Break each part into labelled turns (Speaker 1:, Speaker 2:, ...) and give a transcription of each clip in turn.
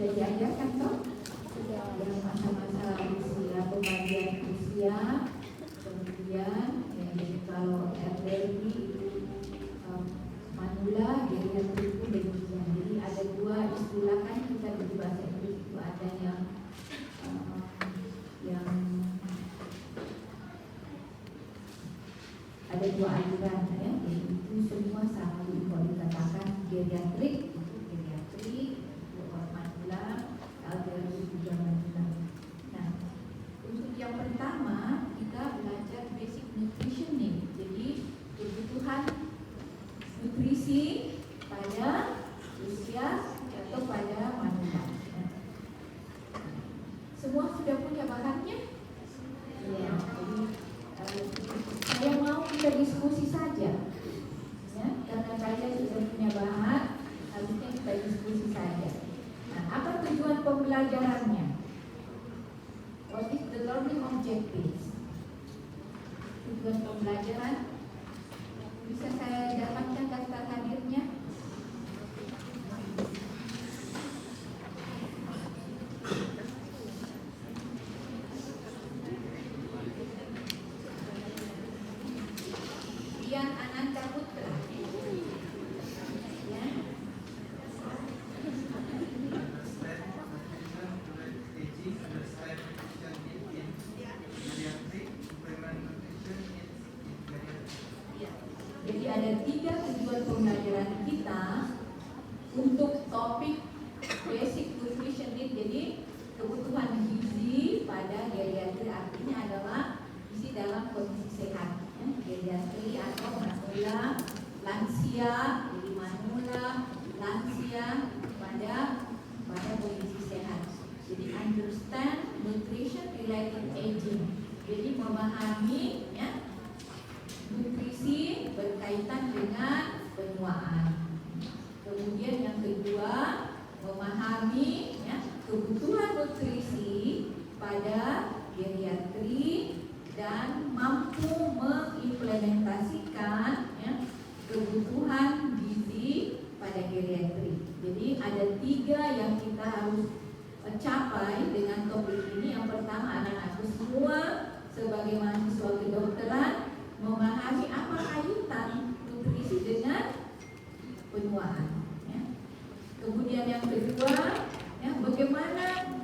Speaker 1: sudah diajarkan toh? Yang masa-masa usia, pembagian usia, kemudian ya, jadi kalau RDI itu manula, geriatrik itu demikian. Jadi ada dua istilah kan kita di bahasa Inggris itu ada yang ada dua aliran ya, jadi itu semua sama. Kalau dikatakan geriatrik itu geriatrik, manula, elderly juga manula. Nah, untuk yang pertama kita belajar basic nutrition nih. Jadi kebutuhan nutrisi pada usia atau pada manula. Semua sudah punya bahannya? Ya, jadi saya mau kita diskusi saja, ya, karena saya sudah punya bahan, harusnya kita diskusi saja. Nah, apa tujuan pembelajarannya? What is the learning objectives? Tujuan pembelajaran bisa saya dapatkan daftar hadirnya? Jadi ada 3 tujuan pembelajaran kita untuk topik basic nutrition need. Jadi kebutuhan gizi pada geriatri artinya adalah gizi dalam kondisi sehat. Geriatri atau manula, lansia, jadi manula, lansia pada kondisi sehat. Jadi understand nutrition related aging. Jadi memahami ya, nutrisi berkaitan dengan penuaan. Kemudian yang kedua, memahami ya, kebutuhan nutrisi pada geriatri dan mampu mengimplementasikan ya, kebutuhan gizi pada geriatri. Jadi ada 3 yang kita harus capai dengan topik ini. Yang pertama, anak-anakku semua sebagai mahasiswa kedokteran memahami apa kaitan nutrisi dengan penuaan. Ya. Kemudian yang kedua, ya, bagaimana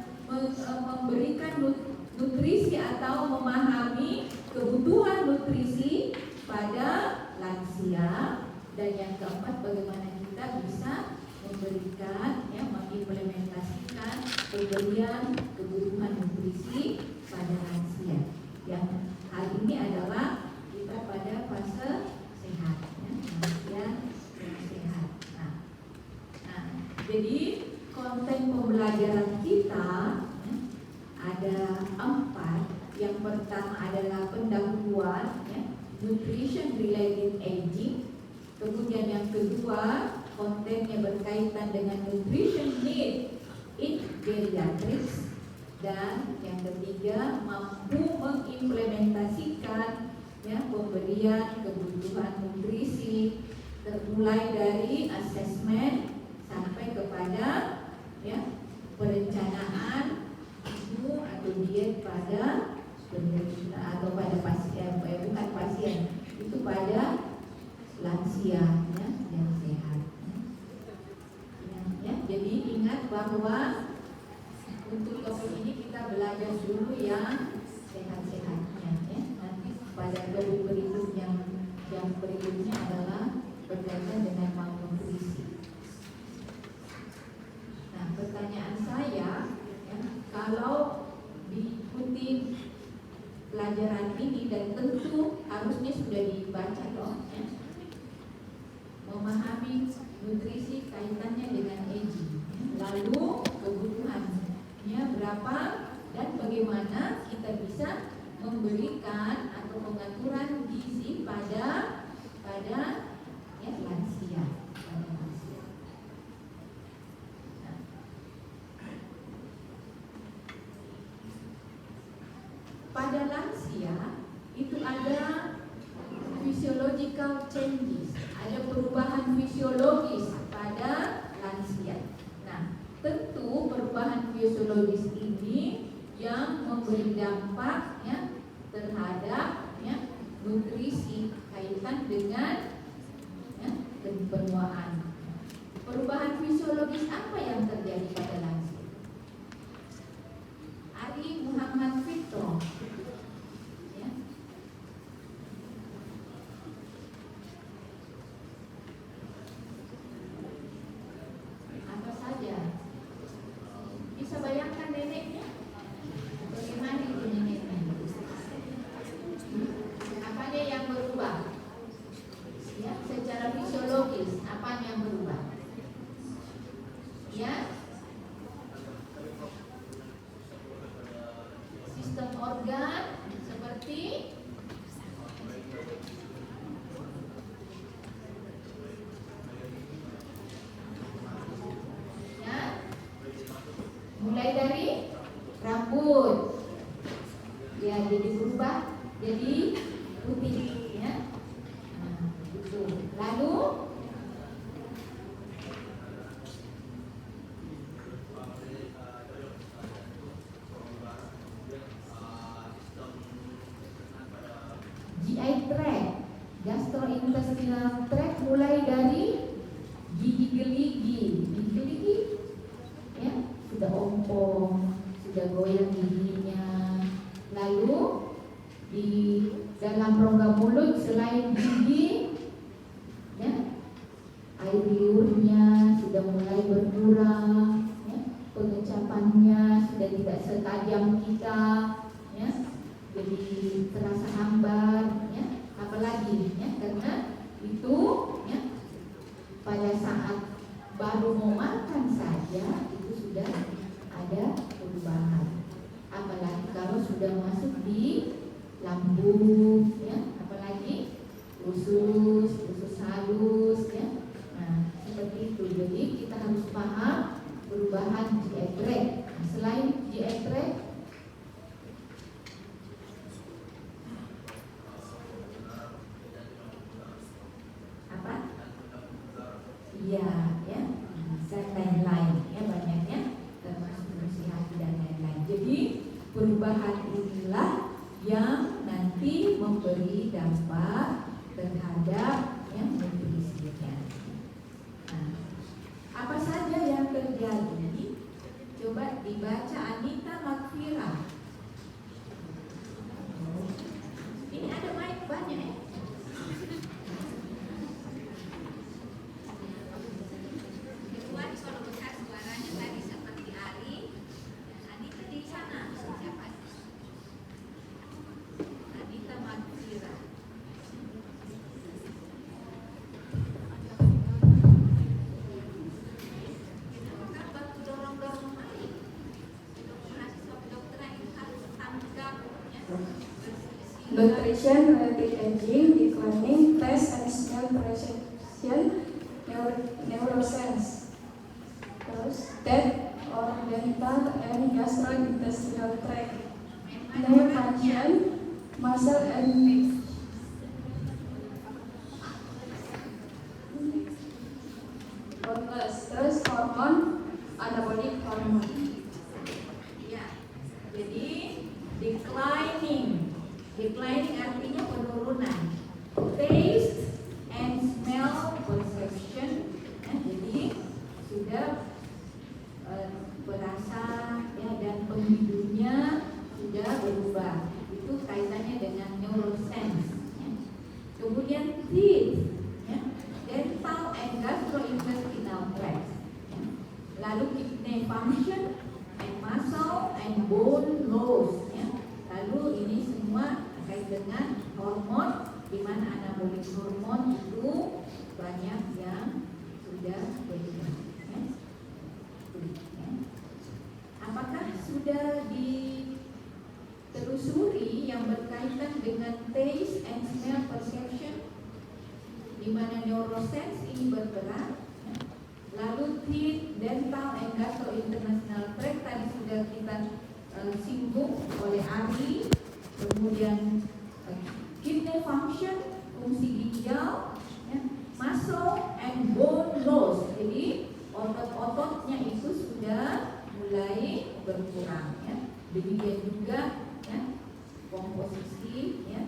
Speaker 1: memberikan nutrisi atau memahami kebutuhan nutrisi pada lansia. Dan yang keempat, bagaimana kita bisa memberikan, ya, mengimplementasikan pemberian kebutuhan nutrisi pada lansia. Yang hal ini adalah pada fase sehat, ya, manusia yang sehat. Nah, jadi konten pembelajaran kita ya, ada 4. Yang pertama adalah pendahuluan, ya, nutrition related aging. Kemudian yang kedua, kontennya berkaitan dengan nutrition need in geriatrics. Dan yang ketiga, mampu mengimplementasikan ya, pemberian kebutuhan nutrisi, mulai dari asesmen sampai kepada ya, perencanaan menu atau diet pada penderita atau pada pasien, bukan pasien, itu pada lansia ya, yang sehat. Ya, jadi ingat bahwa untuk topik ini kita belajar dulu yang sehat-sehatnya ya. Nanti pada berikutnya yang berikutnya adalah berkaitan dengan malnutrisi. Nah, pertanyaan saya ya, kalau diikuti pelajaran ini, dan tentu harusnya sudah dibaca dong ya, memahami nutrisi kaitannya dengan aging ya. Lalu kebutuhannya berapa dan bagaimana kita bisa memberikan atau pengaturan gizi pada ya, lansia. Nah, pada lansia itu ada physiological changes, ada perubahan fisiologis pada lansia. Nah, tentu perubahan fisiologis ini yang memberi dampak ya terhadap ya nutrisi kaitan dengan ya, penuaan. Perubahan fisiologis apa yang terjadi pada lansia? Ari Muhammad Fitro ya. Apa saja? Bisa bayangkan neneknya? Bagaimana itu neneknya? Apanya yang berubah? Ya, secara fisiologis, apa yang berubah? Ya, sistem organ seperti ya, mulai dari rambut ya jadi berubah jadi putih ya. Nah, itu. Lalu GI tract, gastrointestinal tract mulai dari gigi geligi ya, sudah ompong, sudah goyang giginya. Lalu di dalam rongga mulut selain gigi ya, air liurnya sudah mulai berkurang ya, pengecapannya sudah tidak setajam kita ya, jadi terasa hambar ya, apalagi ya, karena itu ya pada saat baru mau makan saja itu sudah ada perubahan, apalagi kalau sudah masuk di lambung ya, apalagi usus halus ya. Nah, seperti itu. Jadi kita harus paham perubahan GI tract. Nah, selain GI tract apa? Iya ya, dan lain-lain ya, banyaknya termasuk fungsi hati dan lain-lain. Jadi perubahan inilah yang nanti memberi dampak terhadap yang nutrisinya. Nah, apa saja yang terjadi? Coba dibaca Anita Makfira. Ini ada mic banyak ya?
Speaker 2: Nutrition, rapid aging, declining, taste and smell perception, neurosense, terus death or dental and gastrointestinal tract, nerve function, muscle and terus hormon, anabolic hormone.
Speaker 1: Ya, jadi declining artinya penurunan. Taste and smell perception ya, jadi sudah berasa ya, dan penghidunya sudah berubah. Itu kaitannya dengan neurosense ya. Kemudian teeth ya, dental and gastrointestinal tract ya. Lalu kidney function and muscle and bone loss ya. Lalu ini semua terkait dengan hormon, di mana anabolik hormon itu banyak yang sudah berubah ya. Apakah sudah ditelusuri yang berkaitan dengan taste and smell perception, di mana neurosense ini berperan ya. Lalu teeth, dental and gastrointestinal tract tadi sudah kita singgung oleh Ari. Kemudian kidney function, fungsi ginjal ya, muscle and bone loss, jadi otot-ototnya itu sudah mulai berkurang ya. Demikian juga ya komposisi ya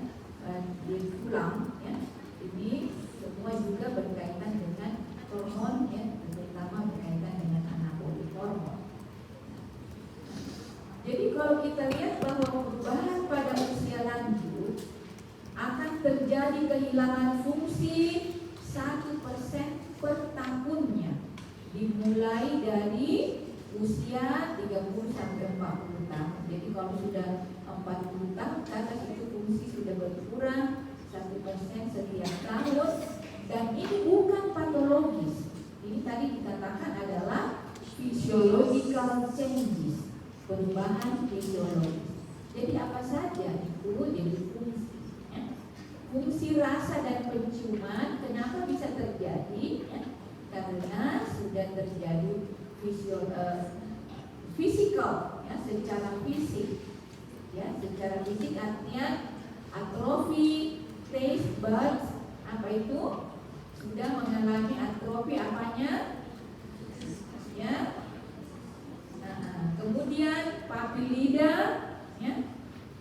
Speaker 1: di tulang ya. Ini semua juga berkaitan dengan hormon ya, terutama berkaitan dengan anabolik hormon. Jadi kalau kita lihat bahwa perubahan pada usia lanjut akan terjadi kehilangan fungsi 1% per tahunnya, dimulai dari usia 30 sampai 40 tahun. Jadi kalau sudah 40 tahun ke atas itu fungsi sudah berkurang 1% setiap tahun, dan ini bukan patologis. Ini tadi dikatakan adalah physiological changes, perubahan fisiologis. Jadi apa saja itu jadi fungsi. Fungsi rasa dan penciuman kenapa bisa terjadi? Ya? Karena sudah terjadi fisikal, ya, secara fisik, ya, secara fisik artinya atrofi taste buds, apa itu? Sudah mengalami atrofi apanya? Ya. Nah, kemudian papi lidah, ya,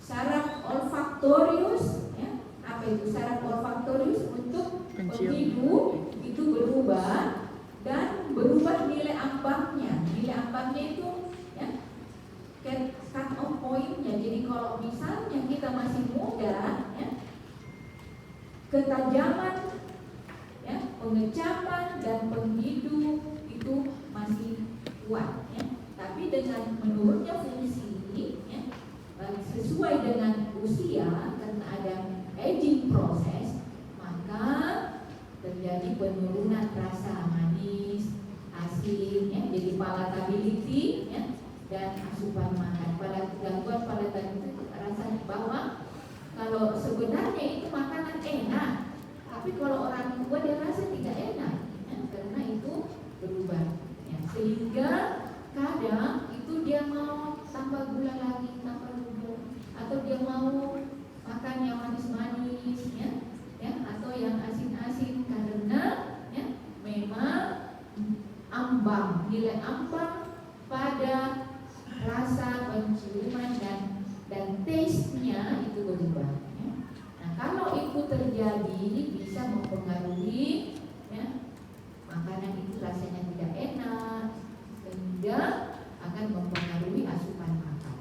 Speaker 1: saraf olfaktorius, ya. Apa itu saraf olfaktorius untuk penghidup itu berubah dan berubah nilai ambangnya. Nilai ambangnya itu ya cut off pointnya. Jadi kalau misalnya kita masih muda ya, ketajaman ya, pengecapan dan penghidup itu masih kuat ya. Tapi dengan menurunnya fungsi ya, sesuai dengan usia karena ada aging proses, maka terjadi penurunan rasa manis, asin, ya, jadi palatability, ya, dan asupan makan. Gangguan palatability rasa bahwa kalau sebenarnya itu makanan enak, tapi kalau orang tua dia rasa tidak enak, ya, karena itu berubah, ya, sehingga kadang itu dia mau tambah gula lagi, tambah gula, atau dia mau makan yang manis-manis ya, ya, atau yang asin-asin karena ya, memang ambang, nilai ambang pada rasa penciuman dan taste-nya itu berubah ya. Nah, kalau itu terjadi bisa mempengaruhi ya, makanan itu rasanya tidak enak sehingga akan mempengaruhi asupan makan.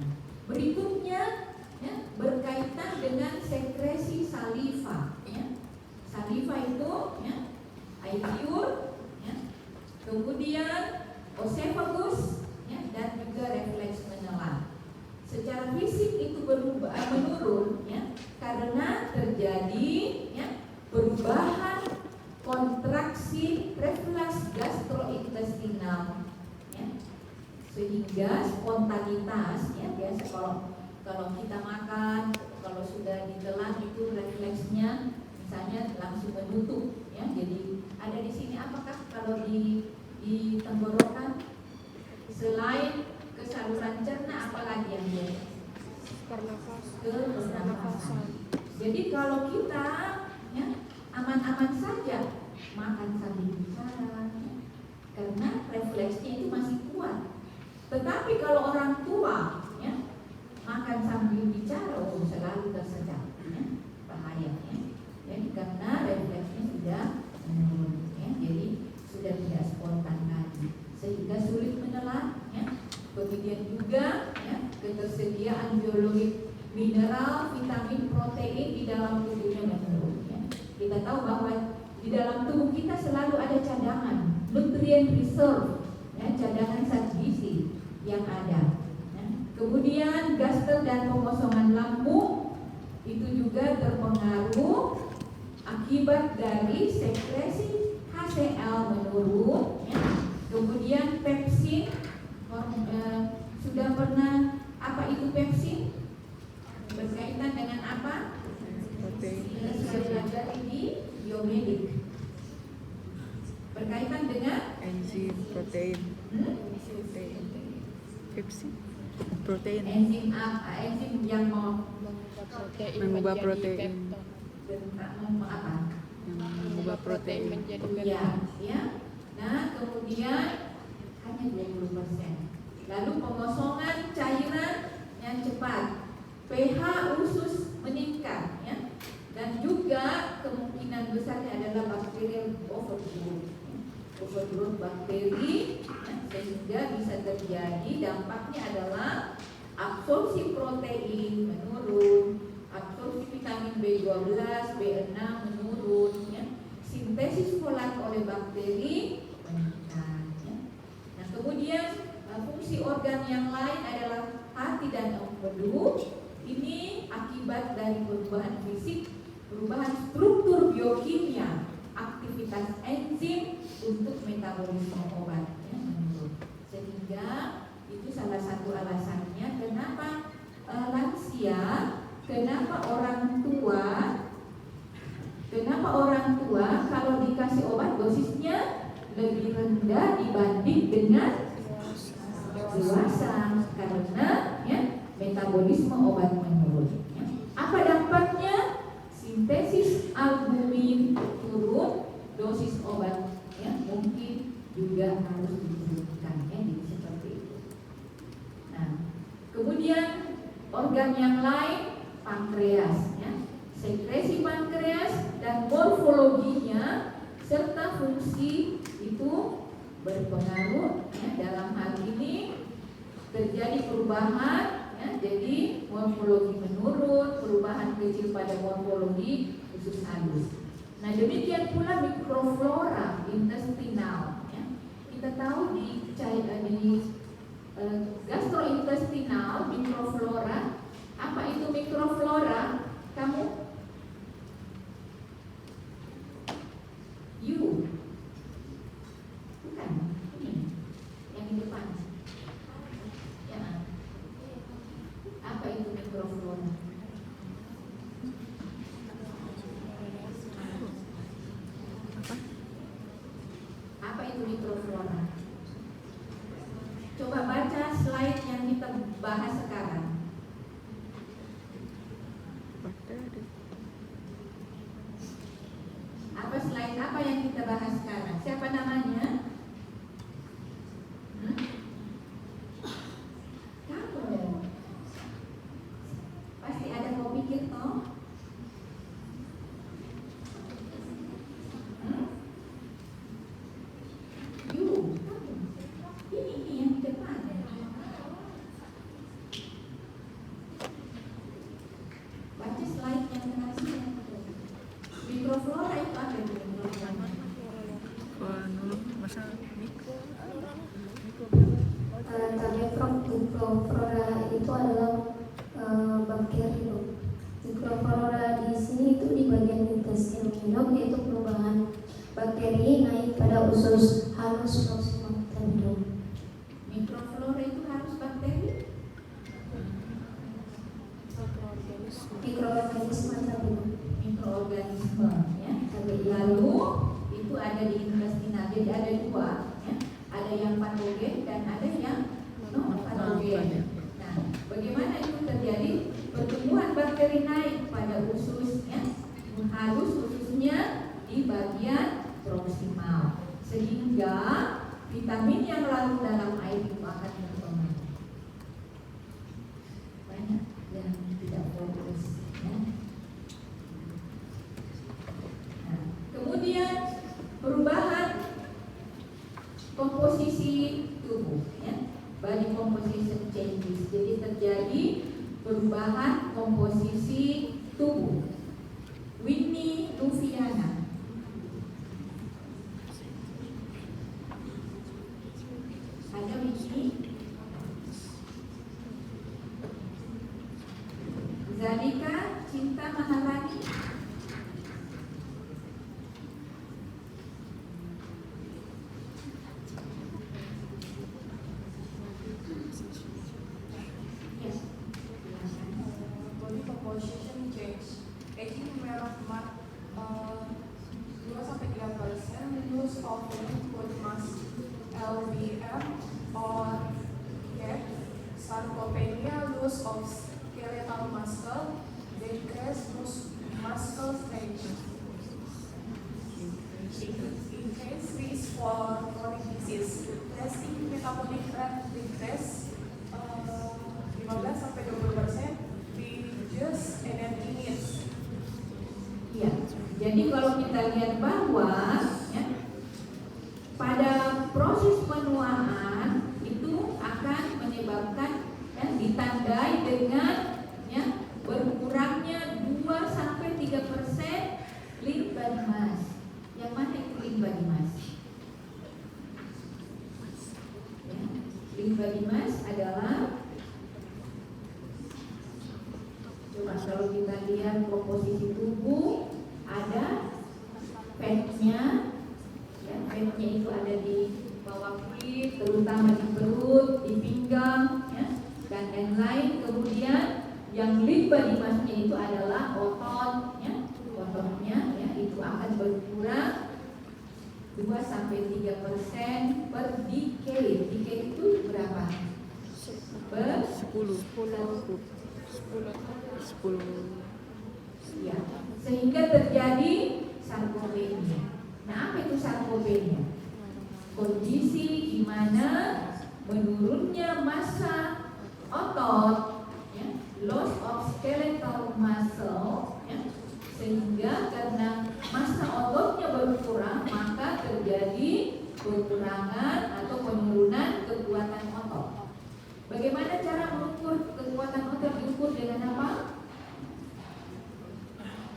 Speaker 1: Nah, berikutnya ya, berkaitan dengan sekresi saliva ya. Saliva itu ya, ileus ya, kemudian oesophagus ya, dan juga refleks menelan. Secara fisik itu berubah menurun ya, karena terjadi ya, perubahan kontraksi refleks gastrointestinal ya, sehingga spontanitas ya, biasa kalau kita makan, kalau sudah ditelan itu refleksnya misalnya langsung menutup ya. Jadi ada di sini apakah kalau di tenggorokan selain ke saluran cerna apalagi yang dia? Ke pernafasan. Jadi kalau kita ya aman-aman saja makan sambil bicara ya, karena refleksnya itu masih kuat. Tetapi kalau orang tua ya makan sambil bicara, oh selalu tersedak ya, bahayanya. Jadi karena refleksnya sudah menurun ya, jadi sudah tidak spontan lagi, sehingga sulit menelan ya. Kemudian juga ya, ketersediaan biologis mineral, vitamin, protein di dalam tubuhnya menurun ya. Kita tahu bahwa di dalam tubuh kita selalu ada cadangan, nutrient reserve ya, cadangan zat gizi yang ada. Kemudian gaster dan pengosongan lambung itu juga terpengaruh akibat dari sekresi HCl menurun ya. Kemudian pepsin, sudah pernah apa itu pepsin? Berkaitan dengan apa?
Speaker 3: Protein.
Speaker 1: Kita sudah belajar ini biomedik. Berkaitan dengan
Speaker 3: Enzim protein. Protein. Pepsi. Protein.
Speaker 1: enzim yang
Speaker 3: Mengubah protein.
Speaker 1: apa?
Speaker 3: Mengubah protein
Speaker 4: menjadi
Speaker 1: Ya, ya. Nah, kemudian hanya 20%. Lalu pengosongan cairan yang cepat, pH usus meningkat, ya. Dan juga kemungkinan besarnya adalah bacterial overgrowth, ya. Overgrowth bakteri, ya, sehingga bisa terjadi dampaknya adalah absorpsi protein menurun, absorpsi vitamin B12, B6 menurun, ya. Sintesis folat oleh bakteri meningkat, ya. Nah, kemudian fungsi organ yang lain adalah hati dan empedu. Ini akibat dari perubahan fisik, perubahan struktur biokimia, aktivitas enzim untuk metabolisme obat, ya, menurun. Sehingga itu salah satu alasannya kenapa lansia, kenapa orang tua kalau dikasih obat dosisnya lebih rendah dibanding dengan dewasa, karena, ya, metabolisme obat menurun, ya. Apa dampaknya? Sintesis albumin turun, dosis obat, ya, mungkin juga harus diturunkan, ya, jadi seperti itu. Nah, kemudian organ yang lain, pankreas, ya. Sekresi pankreas dan morfologinya serta fungsi itu berpengaruh, ya. Dalam hal ini terjadi perubahan, ya, jadi morfologi menurun, perubahan kecil pada morfologi usus halus. Nah, demikian pula mikroflora intestinal, ya. Kita tahu di gastrointestinal mikroflora. Apa itu mikroflora? Kamu? You? Bukan? Ini yang di depan. Ya. Apa itu mikroflora? Apa itu mikroflora? Coba baca slide yang kita bahas sekarang. Apa slide apa yang kita bahas sekarang? Siapa namanya? Kamu. Pasti ada mau pikir toh? You, kamu. Ini yang di depan. Baca slide yang terakhir. Mikroflora itu ada di mikroflora.
Speaker 3: Masa mikro
Speaker 2: Mikroflora itu adalah bakteri. Mikroflora di sini itu di bagian intestin minum, yaitu perubahan bakteri naik pada usus halus proximal tendon.
Speaker 1: Mikroflora itu harus bakteri.
Speaker 2: Mikroorganisme tadi.
Speaker 1: Mikroorganisme, ya. Lalu itu ada di intestinal. Jadi ada dua, ya. Ada yang patogen dan ada yang non patogen. Nah, bagaimana itu terjadi? Pertumbuhan bakteri naik pada usus, ya, halus ususnya di bagian proksimal, sehingga vitamin yang larut dalam air itu akan berpengaruh. Banyak yang tidak fokus, ya. Nah, kemudian perubahan komposisi tubuh, ya, body composition changes. Jadi terjadi perubahan komposisi tubuh. Winnie Lufiana. Ada Winnie? Zalika Cinta Maharani.
Speaker 4: Body composition change. Aging merah mat 2-3% loss of body mass LVM or sarcopenia, loss of skeletal muscle, decreased muscle strength. Increased risk for chronic disease, resting metabolic rate regress 15-20% reduce energy needs.
Speaker 1: Iya. Jadi kalau kita lihat bahwa ya, pada proses penuaan itu akan menyebabkan ya, ditandai dengan ya, berkurangnya 2-3% lean body mass. Yang mana itu lean body mass? Ya, lean body mass adalah, coba kalau kita lihat komposisi tubuh, ada fatnya, ya, fatnya itu ada di bawah kulit, terutama di perut, di pinggang, ya, dan lain-lain. Kemudian yang lean body mass-nya itu adalah otot, ya, ototnya, ya, itu akan berkurang 2-3% per decade. Decade itu berapa?
Speaker 3: 10.
Speaker 1: Ya, sehingga terjadi sarkopenia. Nah, apa itu sarkopenia? Kondisi di mana menurunnya massa otot, ya, loss of skeletal muscle, ya, sehingga karena massa ototnya berkurang maka terjadi pengurangan atau penurunan kekuatan otot. Bagaimana cara mengukur kekuatan otot? Diukur dengan apa?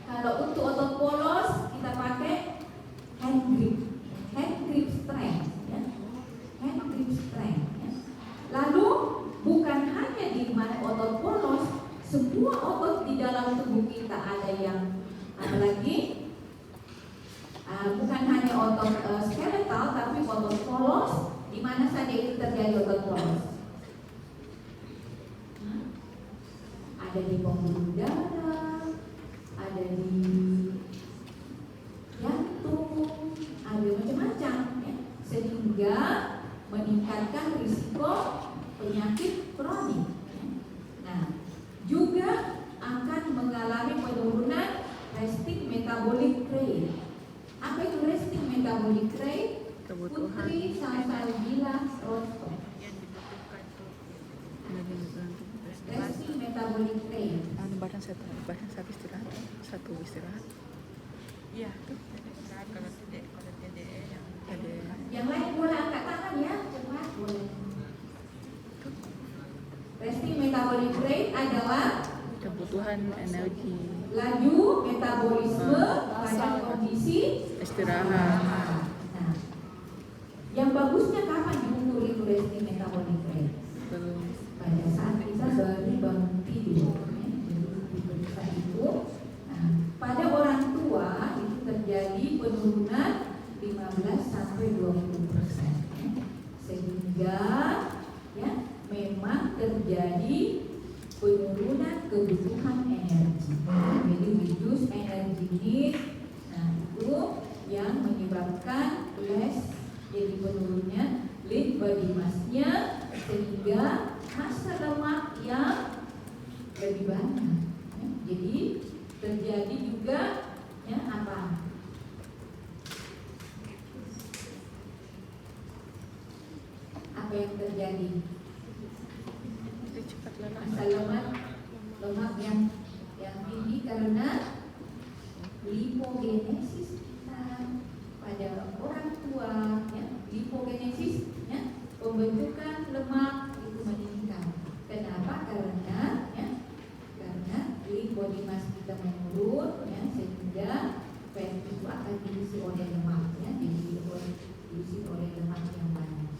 Speaker 1: Kalau untuk otot polos kita pakai hand grip strength, ya. Hand grip strength, ya. Lalu bukan hanya di mana otot polos, semua otot di dalam tubuh kita ada yang ada lagi, bukan hanya otot skeletal tapi otot polos. Di mana saja itu terjadi otot polos? Ada di pembuluh darah, ada di jantung, ada macam-macam, ya, sehingga meningkatkan risiko penyakit kronik. Nah, juga akan mengalami penurunan resting metabolic rate. Apa itu resting metabolic rate?
Speaker 3: Kebutuhan
Speaker 1: Putri Salsabila Rosto. Resting metabolic rate.
Speaker 3: Badan satu istirahat. Iya, tuh. Kalau tidak ada
Speaker 1: Yang lain boleh angkat tangan ya, cepat boleh. Resting metabolic rate adalah
Speaker 3: kebutuhan energi
Speaker 1: laju metabolisme pada kondisi
Speaker 3: istirahat.
Speaker 1: Nah, yang bagusnya kapan diukur itu resting metabolic rate?
Speaker 3: Belum
Speaker 1: Pada saat kita baru bangun tidur, ya. Jadi diperiksa itu. Nah, pada orang tua itu terjadi penurunan 15-20%, ya. Sehingga ya memang terjadi penurunan kebutuhan energi. Jadi reduce energy need. Nah, itu yang menyebabkan less, jadi penurunnya lean body mass-nya, sehingga massa lemak yang lebih banyak. Ya, jadi terjadi juga ya apa? Apa yang terjadi?
Speaker 3: cepat lelah.
Speaker 1: Massa lemak yang tinggi karena lipogenesis kita pada orang tua, ya. Lipogenesis, ya, pembentukan lemak itu meningkat. Kenapa? Karena ya, karena lean body mass kita menurun, ya, sehingga fat itu akan diisi oleh lemak, ya, diisi oleh lemak yang banyak.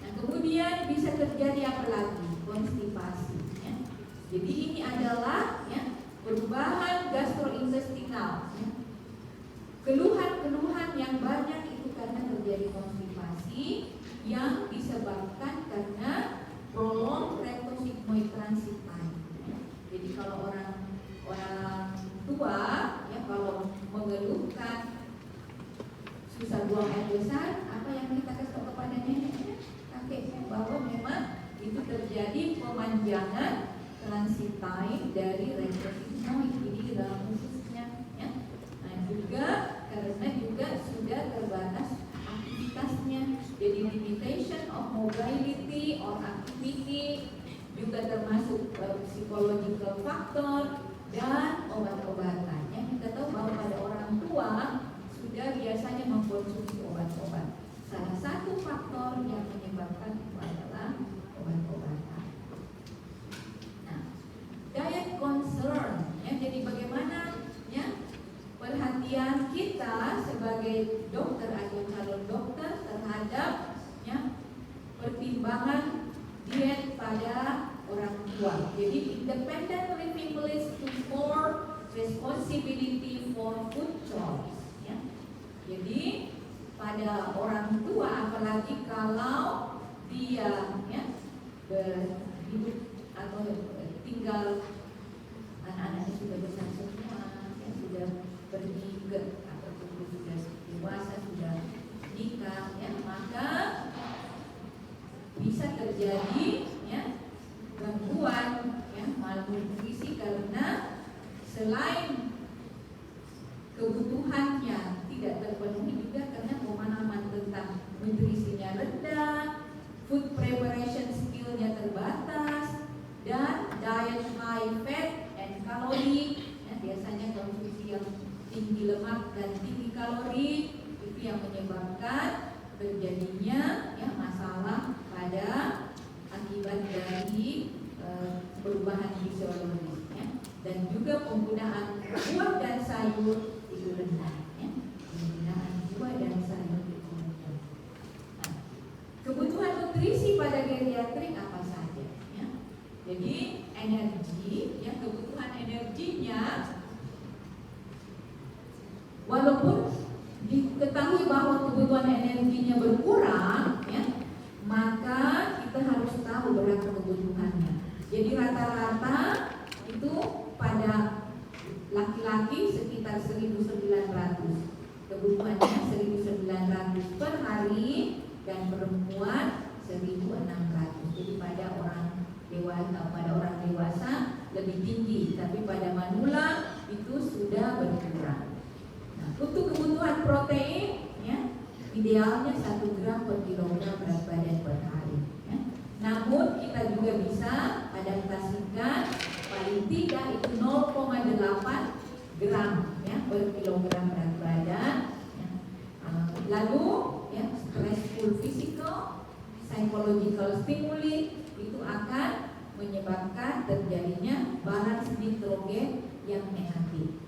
Speaker 1: Nah, kemudian bisa terjadi apa lagi? Konstipasi, ya. Jadi ini adalah ya, perubahan gastrointestinal, ya. Keluhan-keluhan yang banyak itu karena terjadi konstipasi yang disebabkan karena prolonged rectosigmoid transit time, ya. Jadi kalau orang tua ya kalau mengeluhkan susah buang air besar, apa yang kita kasih tahu kepada neneknya, kakeknya, bahwa memang itu terjadi pemanjangan transit time dari rectosigmoid di dalam ususnya, ya. Nah, juga karena juga sudah terbatas aktivitasnya, jadi limitation juga termasuk psychological factor dan obat-obatan. Yang kita tahu bahwa pada orang tua sudah biasanya mengkonsumsi obat-obat. Salah satu faktor yang menyebabkan itu adalah obat-obatan. Nah, diet concern, ya, jadi bagaimana ya perhatian kita sebagai dokter atau calon dokter terhadap ya pertimbangan diet pada orang tua. Jadi independent living leads to more responsibility for food choice. Ya. Jadi pada orang tua, apalagi kalau dia ya berhidup atau tinggal anak-anaknya sudah besar semua, yang sudah pergi ke atau sudah dewasa, sudah nikah, ya, maka bisa terjadi ya gangguan ya malnutrisi karena selain kebutuhannya tidak terpenuhi juga karena pemahaman tentang nutrisinya rendah, food preparation skillnya terbatas, dan diet high fat and calorie ya, biasanya konsumsi yang tinggi lemak dan tinggi kalori itu yang menyebabkan terjadinya ya masalah pada akibat dari perubahan fisiologis ya. Dan juga penggunaan buah dan sayur itu rendah ya. Penggunaan buah dan sayur itu rendah. Nah, kebutuhan nutrisi pada geriatrik apa saja ya. Jadi energi ya, kebutuhan energinya walaupun diketahui bahwa kebutuhan energinya berkurang ya, maka kita harus tahu berapa kebutuhannya. Jadi rata-rata itu pada laki-laki sekitar 1.900, kebutuhannya 1.900 per hari, dan perempuan 1.600. Jadi pada orang dewasa lebih tinggi, tapi pada manula itu sudah berkurang. Nah, untuk kebutuhan protein ya, idealnya 1 gram per kilogram berat badan per hari ya. Namun kita juga bisa adaptasikan paling tidak itu 0,8 gram ya per kilogram berat badan ya. Lalu ya stressful physical, psychological stimuli itu akan menyebabkan terjadinya balance nitrogen yang negatif.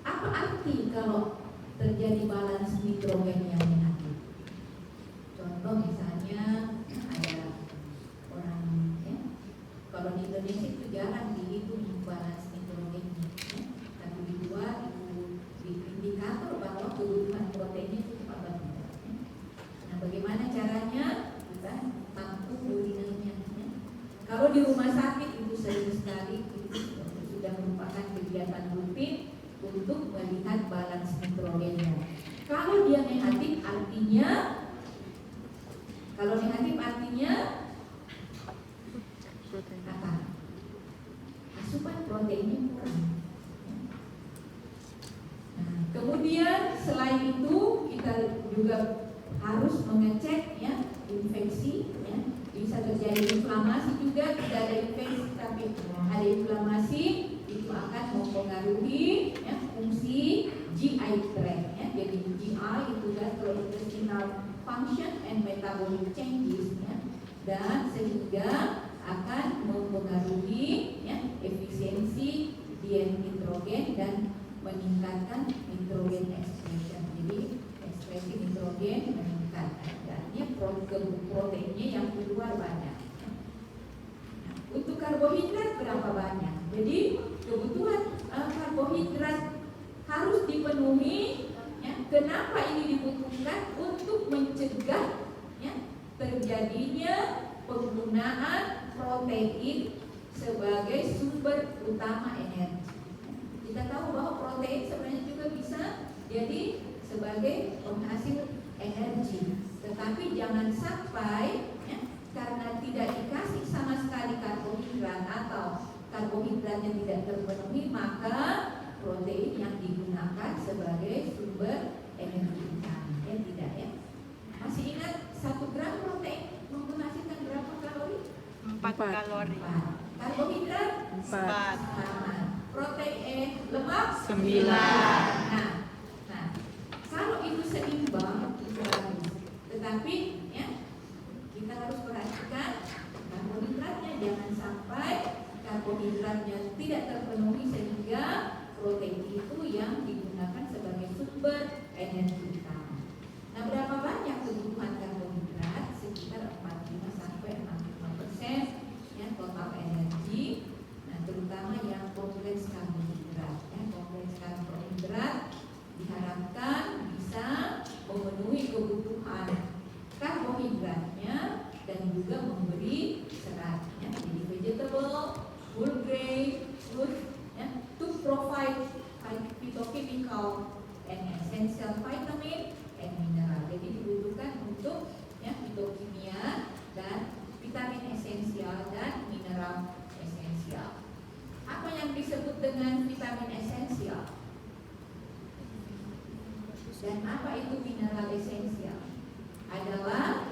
Speaker 1: Apa arti kalau terjadi balance nitrogen yang negatif? Contoh misalnya ada orang ya, kalau di Indonesia itu jarang dihitung balance nitrogennya ya. Tapi di luar itu indikator bahwa kebutuhan proteinnya itu apa tidak ya. Nah, bagaimana caranya? Kita tampung urinanya ya. Kalau di rumah sakit itu sering sekali itu sudah merupakan kegiatan rutin untuk melihat balance nitrogennya. Kalau dia negatif artinya apa? Asupan proteinnya kurang. Nah, kemudian selain itu kita juga harus mengecek ya infeksi ya. Bisa terjadi inflamasi juga, tidak ada infeksi tapi ada inflamasi, itu akan mempengaruhi ya, fungsi GI tract ya. Jadi GI itu gastrointestinal function and metabolic changes ya, dan sehingga akan mempengaruhi ya, efisiensi diet nitrogen dan meningkatkan nitrogen expression. Jadi ekspresi nitrogen meningkat, artinya proteinnya yang keluar banyak. Untuk karbohidrat berapa banyak? Jadi kebutuhan karbohidrat harus dipenuhi ya. Kenapa ini dibutuhkan? Untuk mencegah ya, terjadinya penggunaan protein sebagai sumber utama energi. Kita tahu bahwa protein sebenarnya juga bisa jadi sebagai penghasil energi, tetapi jangan sampai ya, karena tidak dikasih sama sekali karbohidrat atau karbohidratnya tidak terpenuhi, maka protein yang digunakan sebagai sumber energi utama ya, tidak ya. Masih ingat 1 gram protein menghasilkan berapa kalori?
Speaker 3: 4 kalori.
Speaker 1: Karbohidrat
Speaker 3: 4.
Speaker 1: sama. Protein, lemak
Speaker 3: 9.
Speaker 1: Nah, kalau itu seimbang itu bagus. Tetapi ya kita harus perhatikan karbohidratnya, jangan sampai karbohidratnya tidak terpenuhi sehingga protein itu yang digunakan sebagai sumber energi utama. Nah, berapa banyak kebutuhan karbohidrat? Sekitar 45 sampai 65% ya total energi. Nah, terutama yang kompleks karbohidrat. Ya, kompleks karbohidrat diharapkan bisa memenuhi kebutuhan karbohidratnya dan juga memberi seratnya. Jadi vegetable, whole grain, fruit, ya, to provide phytochemical and essential vitamin and mineral. Jadi dibutuhkan untuk ya fitokimia dan vitamin esensial dan mineral esensial. Apa yang disebut dengan vitamin esensial? Dan apa itu mineral esensial? Adalah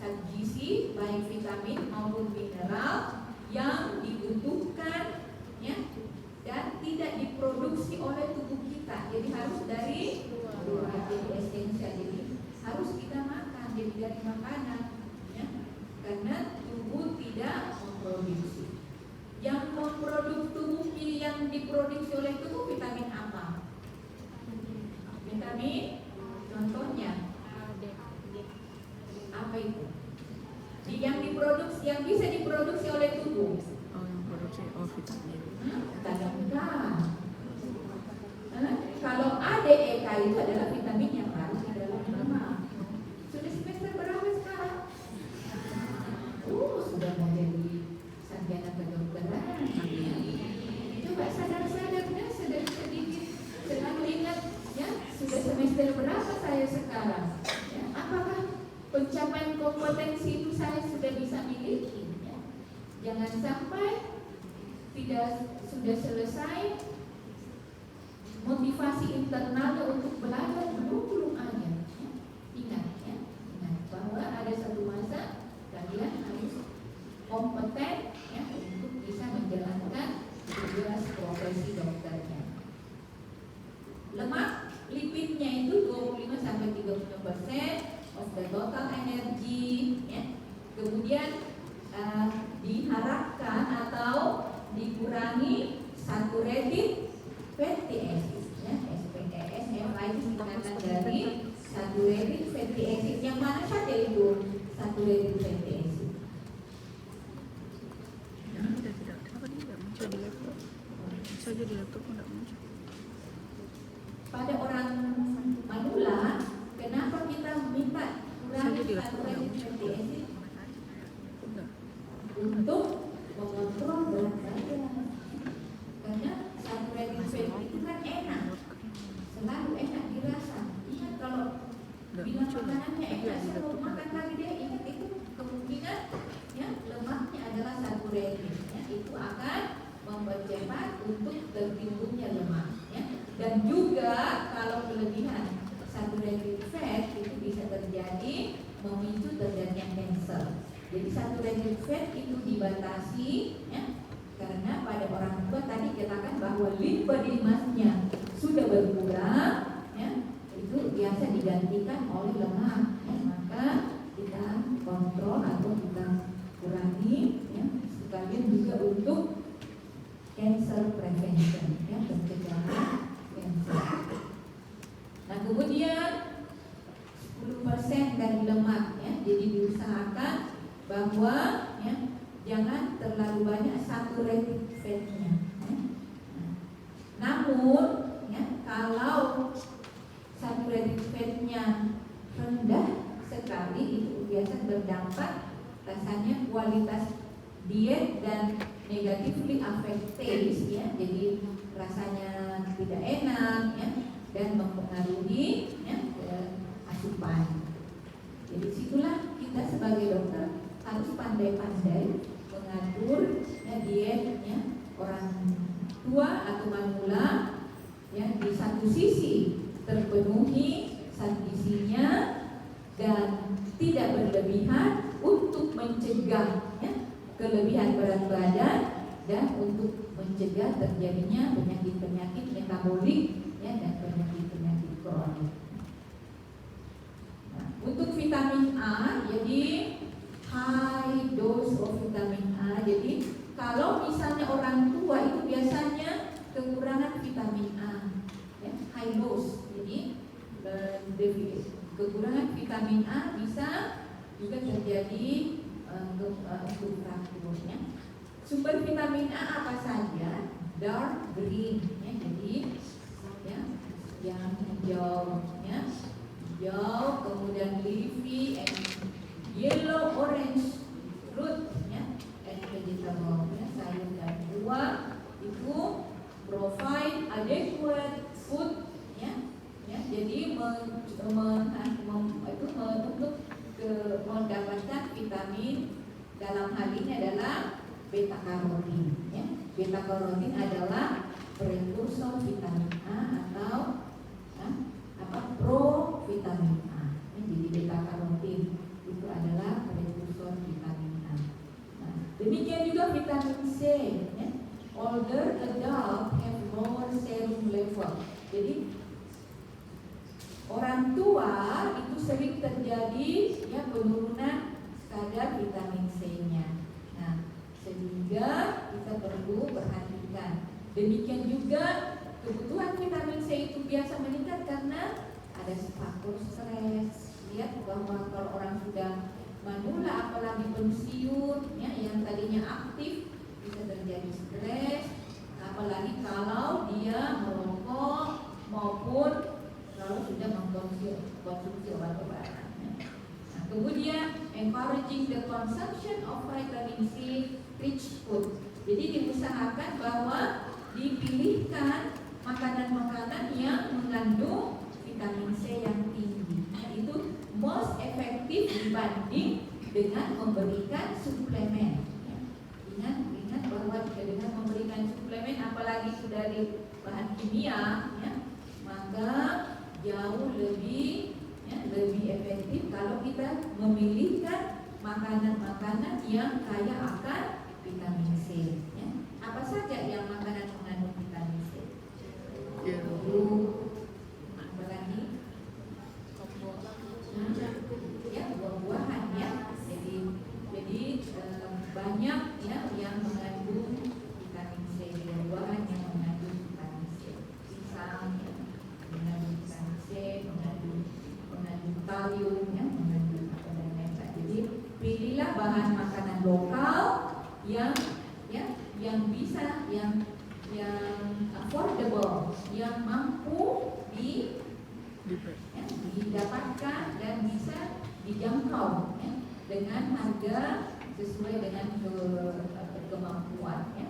Speaker 1: zat gizi baik vitamin maupun mineral yang dibutuhkan ya dan tidak diproduksi oleh tubuh kita. Jadi harus dari luar. Jadi esensial. Jadi harus kita makan. Jadi dari makanan ya. Karena tubuh tidak memproduksi. Yang memproduksi tubuh yang diproduksi oleh tubuh vitamin apa? Vitamin contohnya apa itu? Yang diproduksi, yang bisa diproduksi oleh tubuh.
Speaker 3: Oh, yang produksi vitamin.
Speaker 1: Kalau ADEK itu adalah vitamin yang larut di dalam lemak. Sudah semester berapa sekarang? Sudah mau jadi sarjana kedokteran. Coba sadar-sadar ya, sedikit selalu ingat ya, sudah semester berapa saya sekarang? Ya, apakah pencapaian kompetensi itu saya sudah bisa miliki? Ya. Jangan sampai tidak sudah selesai motivasi internalnya untuk belajar belum aja. Ya. Ingat bahwa ada satu masa kalian harus kompeten ya untuk bisa menjalankan tugas profesi dokternya. Lemak lipidnya itu 25 sampai 30% of the total energy ya. Kemudian diharapkan atau dikurangi saturated fatty acid ya, SPAS itu singkatan dari saturated fatty acid. Yang mana saja itu saturated fatty acid?
Speaker 3: Tidak. Kenapa dia tidak muncul di laptop? Saja di laptop tidak muncul.
Speaker 1: Pada orang manula, kenapa kita minta kurangi saturated fatty acid? Untuk mengontrol berat badan. Karena saturated fat itu kan enak, selalu enak dirasa. Ingat kalau bilang makanannya enak, sebelum makan lagi dia ingat itu kemungkinan ya lemaknya adalah saturated. Ya, itu akan mempercepat untuk tertimbunnya lemak. Ya. Dan juga kalau kelebihan saturated fat itu bisa terjadi memicu terjadinya kanker. Jadi saturated fat itu dibatasi ya, karena pada orang tua tadi katakan bahwa lean body mass-nya sudah berkurang ya, itu biasa digantikan oleh lemak ya, maka kita kontrol atau kita kurangi ya, sekalian juga untuk cancer prevention ya, pencegahan cancer. Nah kemudian 10% dari lemak ya, jadi diusahakan bahwa ya, jangan terlalu banyak saturated fat-nya. Ya. Namun, ya, kalau saturated fat-nya rendah sekali itu biasa berdampak rasanya kualitas diet dan negatively affect taste ya. Jadi rasanya tidak enak ya, dan mempengaruhi ya, asupan. Jadi situlah kita sebagai dokter harus pandai-pandai mengatur ya, dietnya orang tua atau manula yang di satu sisi terpenuhi zat gizinya dan tidak berlebihan untuk mencegah ya, kelebihan berat badan dan untuk mencegah terjadinya penyakit-penyakit metabolik ya, dan penyakit-penyakit kronik. Nah, untuk vitamin A, jadi high dose of vitamin A. Jadi kalau misalnya orang tua itu biasanya kekurangan vitamin A, ya, high dose. Jadi kekurangan vitamin A bisa juga terjadi untuk frakturnya. Sumber vitamin A apa saja? Dark green, ya, jadi ya, yang hijau, ya, hijau, kemudian leafy and yellow orange fruit, ya, and vegetable, ya, sayur dan buah itu provide adequate food, ya, ya, jadi untuk mendapatkan vitamin dalam hal ini adalah beta karotin, ya. Beta karotin adalah prekursor vitamin A atau provitamin A. Ya, jadi beta karotin itu adalah prekursor vitamin A. Nah, demikian juga vitamin C, ya. Older adult have lower serum level. Jadi orang tua itu sering terjadi ya penurunan kadar vitamin C-nya. Nah, sehingga kita perlu perhatikan. Demikian juga kebutuhan vitamin C itu biasa meningkat karena ada faktor stres. Lihat bahwa kalau orang sudah manula, apalagi pensiun, ya, yang tadinya aktif bisa terjadi stres. Apalagi kalau dia merokok maupun kalau sudah mengkonsumsi obat-obatan. Nah, kemudian encouraging the consumption of vitamin C rich food. Jadi diusahakan bahwa dipilihkan makanan-makanan yang mengandung vitamin C yang tinggi. Nah, itu most efektif dibanding dengan memberikan suplemen. Ya. Ingat bahwa dengan memberikan suplemen, apalagi sudah dari bahan kimia, ya, maka jauh lebih efektif kalau kita memilihkan makanan-makanan yang kaya akan vitamin C. Ya. Apa saja yang makanan mengandung vitamin C? Apa lagi? Ya, buah-buahan, ya. Jadi banyak ya yang mengandung vitamin C. Buah-buahan yang mengandung vitamin C. Pisang, ya, mengandung vitamin C, mengandung kalium, ya, mengandung apa dan lain-lain. Jadi pilihlah bahan makanan lokal yang bisa, yang affordable, yang mampu didapatkan dan bisa dijangkau, ya, dengan harga sesuai dengan kemampuan, ya.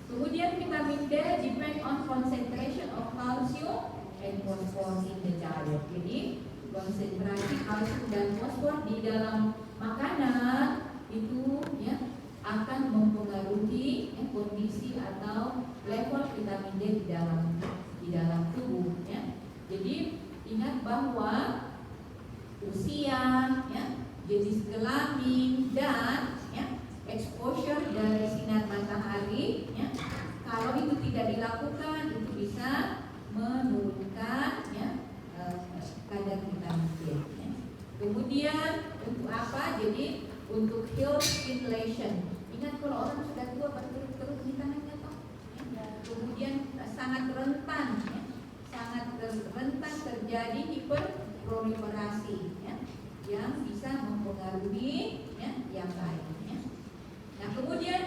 Speaker 1: Kemudian vitamin D depend on concentration of calcium and phosphorus in the diet. Jadi konsentrasi kalsium dan fosfor di dalam makanan itu, ya, akan mempengaruhi, ya, kondisi atau level vitamin D di dalam tubuh, ya. Jadi ingat bahwa usia, ya, jenis kelamin dan, ya, exposure dari sinar matahari, ya, kalau itu tidak dilakukan itu bisa menurunkan, ya, kadar vitamin D, ya. Kemudian untuk apa? Jadi untuk health stimulation. Ingat kalau orang sudah tua berkerut-kerut di tangannya, toh, ya. Kemudian sangat rentan, ya, sangat rentan terjadi hiperproliferasi, ya, yang bisa mempengaruhi, ya, yang lain, ya. Nah, kemudian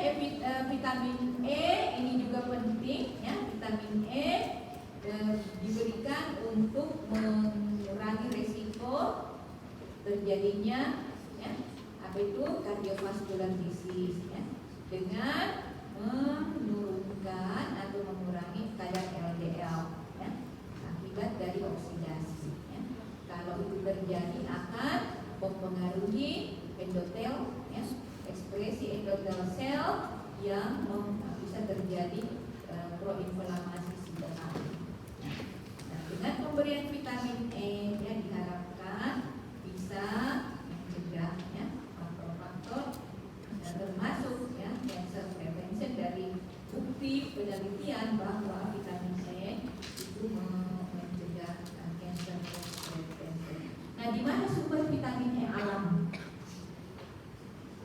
Speaker 1: vitamin E ini juga penting, ya. Vitamin E diberikan untuk mengurangi resiko terjadinya, ya, apa itu cardiovascular disease, ya, dengan menurunkan atau mengurangi kadar LDL, ya, akibat dari oksidasi, ya. Kalau itu terjadi akan mempengaruhi endotel, ya, ekspresi endotel sel yang bisa terjadi proinflamasi sederhana. Nah, dengan pemberian vitamin E, ya, diharapkan bisa mencegah, ya, faktor-faktor termasuk, ya,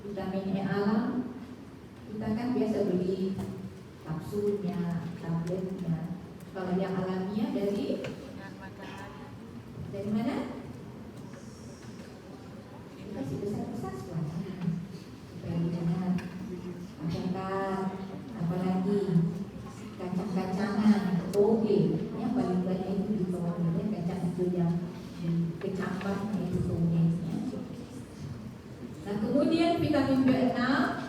Speaker 1: vitamin E alam, kita kan biasa beli kapsulnya, tabletnya. Kalau yang alamiah dari mana? Kasih besar-besar suasana supaya didengar. Alpukat, apalagi kacang-kacangan, toge, yang paling banyak itu di bawah ini kacang itu yang kecambahnya itu toge. Nah kemudian vitamin B6,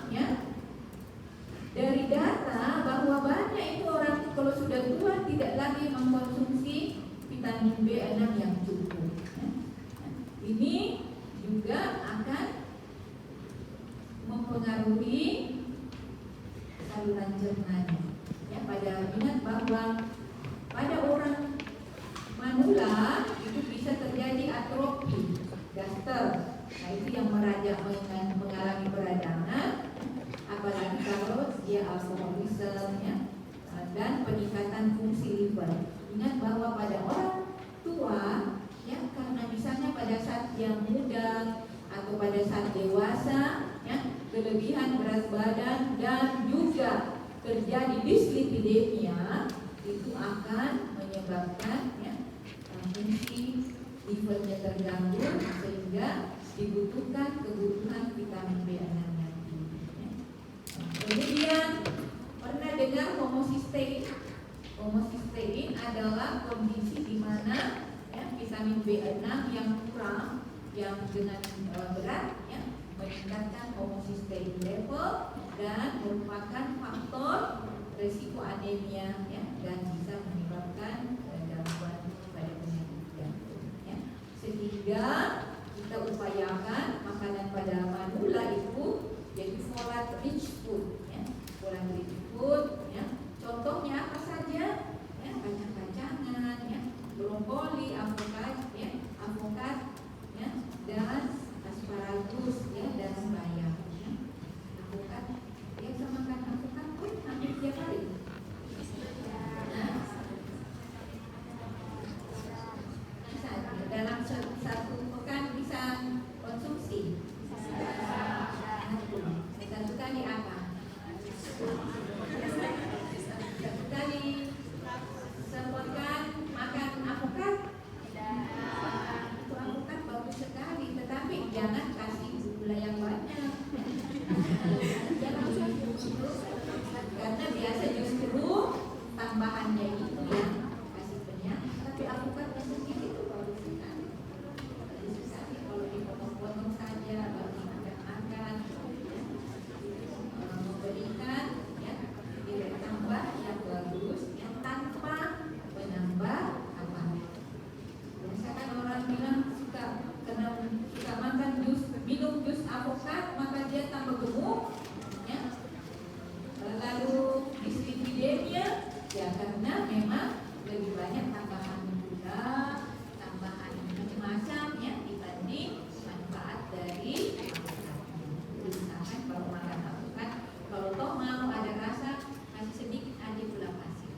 Speaker 1: ya, dari data bahwa banyak itu orang kalau sudah tua tidak lagi mengkonsumsi vitamin B6 yang cukup. Ya. Nah, ini juga akan mempengaruhi saluran cernanya. Ya, ingat bahwa pada orang manula itu bisa terjadi atrofi gaster. Nah itu yang mengalami peradangan, apalagi kalau dia alkoholisme, ya, dan peningkatan fungsi liver. Ingat bahwa pada orang tua, ya, karena misalnya pada saat yang muda atau pada saat dewasa, ya, kelebihan berat badan dan juga terjadi dislipidemia, itu akan menyebabkan, ya, fungsi livernya terganggu sehingga dibutuhkan kebutuhan vitamin B6 yang tinggi. Ya. Kemudian pernah dengar homocysteine? Homocysteine adalah kondisi di mana, ya, vitamin B6 yang kurang, yang dengan berat, ya, meningkatkan homocysteine level dan merupakan faktor risiko anemia, ya, dan bisa menyebabkan gangguan pada penyakit jantung. Ya. Sehingga kita upayakan makanan pada manula itu jadi folate rich food, ya. Folate rich food, ya. Contohnya apa saja? Ya, kacang-kacangan, ya, brokoli, avokat, ya, ya, dan asparagus, ya, dan bayam. Ya. Avokat, ya, sama makan avokat pun hampir tiap hari. Dalam satu pekan bisa konsumsi satu kali apa? Satu kali sepekan makan avokat. Itu avokat bagus sekali, tetapi jangan kasih gula yang banyak. Karena biasa justru tambahannya itu yang kasih penyakit. Tapi avokatnya sendiri itu bagus sekali. Bagus sekali kalau dipotong-potong saja baru dimakan-makan, memberikan, ya, nilai tambah yang bagus, yang tanpa menambah apa. Misalkan orang bilang suka makan jus, minum jus avokat, maka dia tambah gemuk, ya. Lalu dislipidemia, ya, karena memang lebih banyak tambahan gula, tambahan macam-macam, ya, dibanding manfaat dari avokat. Misalkan kalau makan avokat, kalau toh mau ada rasa, kasih sedikit aja gula pasir.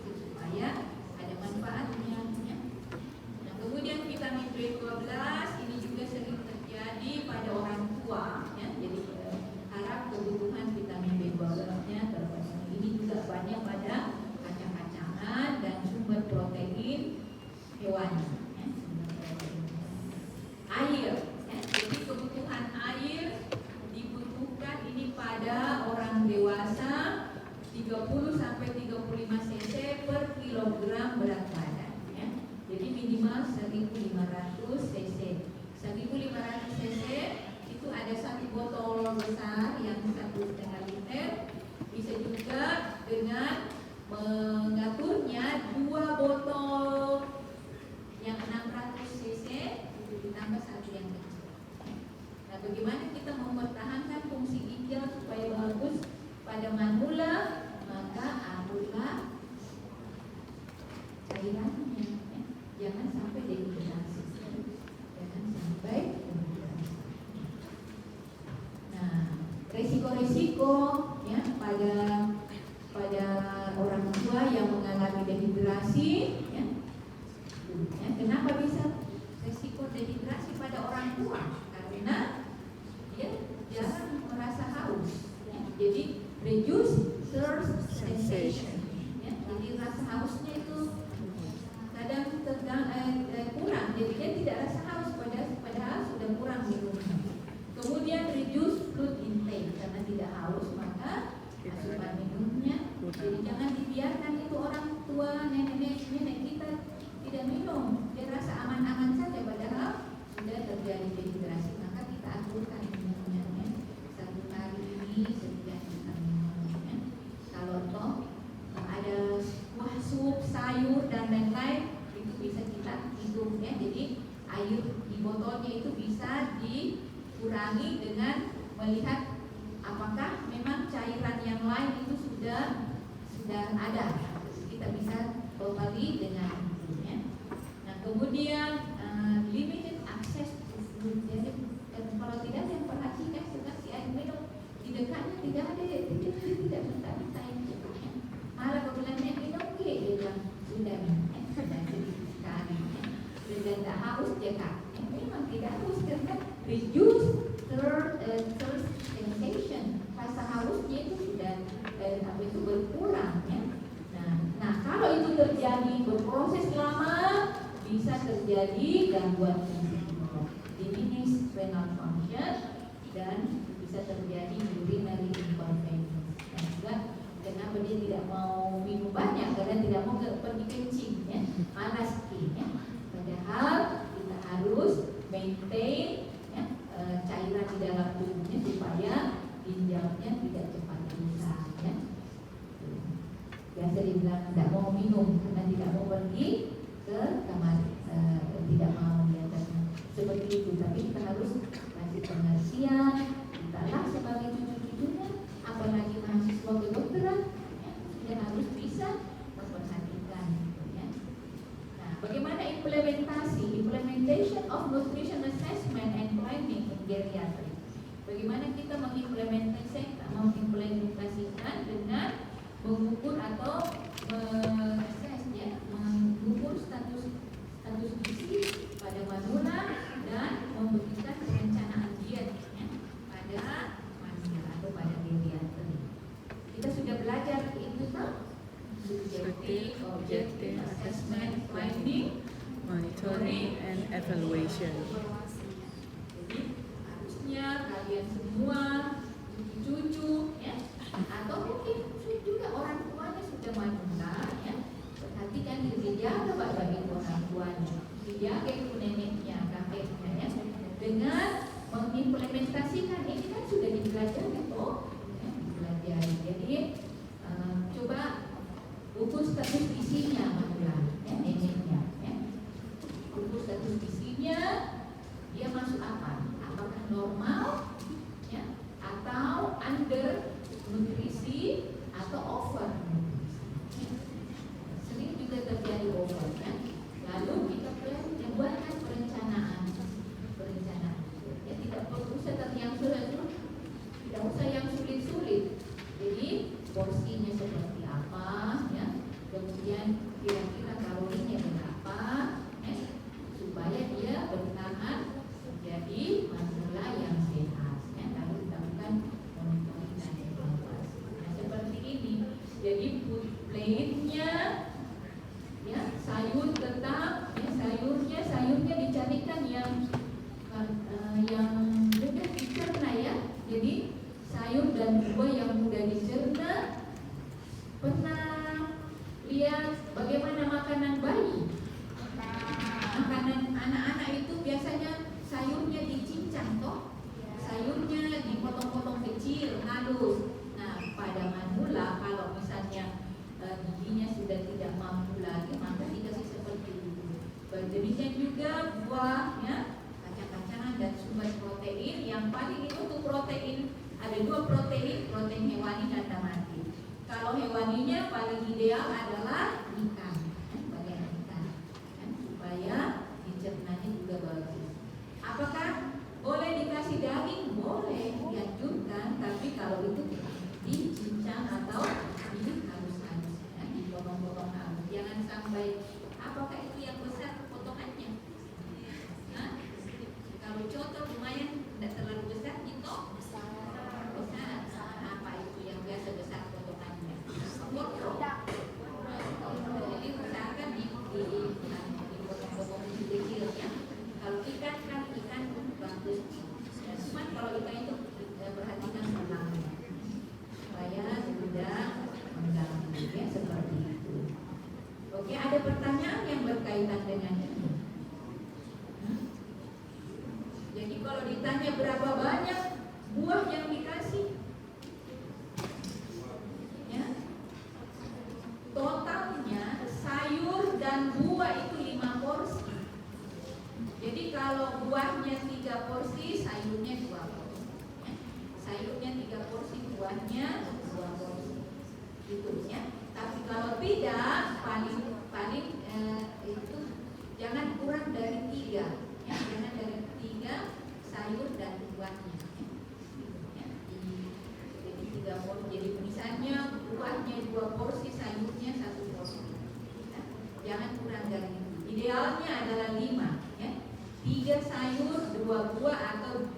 Speaker 1: Supaya ada manfaatnya, ya. Nah, kemudian vitamin B12 ini juga sering terjadi pada orang tua, ya. Jadi harap kebutuhan vitamin B12-nya terpenuhi. Ini juga banyak pada kacang-kacangan dan sumber protein hewani, ya. Sumber protein air, ya. Jadi kebutuhan air dibutuhkan ini pada orang dewasa 30 sampai 35 cc per kilogram berat badan, ya. Jadi minimal 1500 cc. 1500 cc itu ada satu botol besar yang 1,5 liter. Bisa juga dengan mengaturnya 2 botol yang 600 cc itu ditambah satu yang kecil. Nah, bagaimana kita mempertahankan fungsi ginjal supaya bagus pada manula? Maka aturlah cairannya, ya. Jangan sampai dehidrasi. Jangan sampai dehidrasi. Nah, resiko-resiko, ya, pada orang tua yang mengalami dehidrasi, ya. Ya, kenapa bisa resiko dehidrasi pada orang orang tua karena dia jarang merasa haus. Ya. Jadi reduce thirst sensation. Ya. Jadi rasa hausnya itu kadang kurang. Jadi dia tidak rasa haus padahal sudah kurang minumnya. Kemudian reduce fluid intake karena tidak haus maka asupan minumnya. Jadi jangan dibiarkan itu orang tua nenek kita tidak minum. Dia rasa aman-aman saja padahal sudah terjadi dehidrasi. Maka kita aturkan minumnya. Ya. 1 hari ini setiap kita minumnya. Kalau toh ada kuah sup, sayur dan lain-lain itu bisa kita hitung ya. Jadi air di botolnya itu bisa dikurangi dengan melihat apakah memang cairan yang lain itu sudah ada. Kita bisa totali dengan itu ya. Nah kemudian limited access to food. Jadi kalau tidak yang perhatikan sudah si air minum di dekatnya tidak ada, tidak minta itu. Malah kebetulannya minum dia bilang sudah sedikit sekali. Sudah tak haus dia kak. Memang tidak haus karena reduce thirst sensation. Rasa hausnya itu sudah itu berkurang ya. Nah kalau itu terjadi berproses lama bisa terjadi gangguan fungsi diminished renal function dan bisa terjadi urinary inconvenience. Dan juga kenapa dia tidak mau minum banyak karena tidak mau pergi kencing ya, malas ya. Padahal kita harus maintain ya, cairan di dalam tubuhnya supaya ginjalnya tidak cepat rusak ya. Biasa dibilang tidak mau minum karena tidak mau pergi ke kamar, tidak mau ya seperti itu. Tapi kita harus kasih pengertian, kita lah sebagai cucu-cucunya, apalagi mahasiswa kedokteran ya, sudah harus bisa memperhatikan ya. Nah, bagaimana implementation of nutrition assessment and planning in geriatry? Bagaimana kita mengimplementasikan dengan mengukur atau mengukur status gizi pada manula dan memberikan perencanaan diet ya, pada manula atau pada geriatri. Kita sudah belajar itu kan? Subjective, objective, assessment, planning,
Speaker 3: monitoring, and evaluation.
Speaker 1: Jadi harusnya kalian semua cucu ya, atau mungkin juga orang tuanya sudah manula ya, perhatikan dijaga baik-baik orang tuanya, dijaga ibu neneknya, kakeknya ya, dengan mengimplementasikan ini kan sudah dipelajari toh ya, dipelajari. Jadi coba ukur status gizinya manula ya, neneknya ya. Ukur status gizinya dia masuk apa? Apakah normal ya, atau under nutrisi atau over nutrisi. Sering juga terjadi over kan. Lalu kita buatkan perencanaan ya, tidak usah yang sulit, tidak usah yang sulit. Jadi porsinya seperti apa ya, kemudian kira-kira kalorinya berapa ya, supaya dia bertahan menjadi manula yang sehat ya. Lalu kita lakukan monitoring dan evaluasi. Nah seperti ini. Jadi food plate-nya ya, sayur tetap ya, sayurnya dicarikan yang mudah dicerna ya. Jadi sayur dan buah yang mudah dicerna. Pernah lihat bagaimana makanan bayi? Makanan anak-anak itu biasanya sayurnya dicincang toh, sayurnya dipotong-potong kecil, halus. Nah pada manula kalau misalnya giginya sudah tidak mampu lagi, maka dikasih seperti itu. Demikian juga buah ya, kacang-kacangan dan sumber protein. Yang paling itu untuk protein ada 2 protein hewani dan nabati. Kalau hewaninya paling ideal adalah ikan, bagian ikan, supaya dicernanya juga bagus. Apakah boleh dikasih daging? Boleh, dianjurkan, tapi kalau itu dicincang atau dihalus-halus, ya, dipotong-potong halus. Jangan sampai, apakah itu yang besar potongannya? Nah, kalau contoh kalau ditanya berapa banyak buah yang dikasih, ya, totalnya sayur dan buah itu 5 porsi. Jadi kalau buahnya 3 porsi, sayurnya 2 porsi. Ya. Sayurnya 3 porsi, buahnya 2 porsi. Gitu ya. Tapi kalau tidak, paling itu jangan kurang dari 3. Ya, jangan dari 3 sayur dan buahnya. Ya. Jadi 3 porsi. Jadi misalnya buahnya 2 porsi, sayurnya 1 porsi. Ya. Jangan kurang dari itu. Idealnya adalah 5. Ya. 3 sayur, 2 buah atau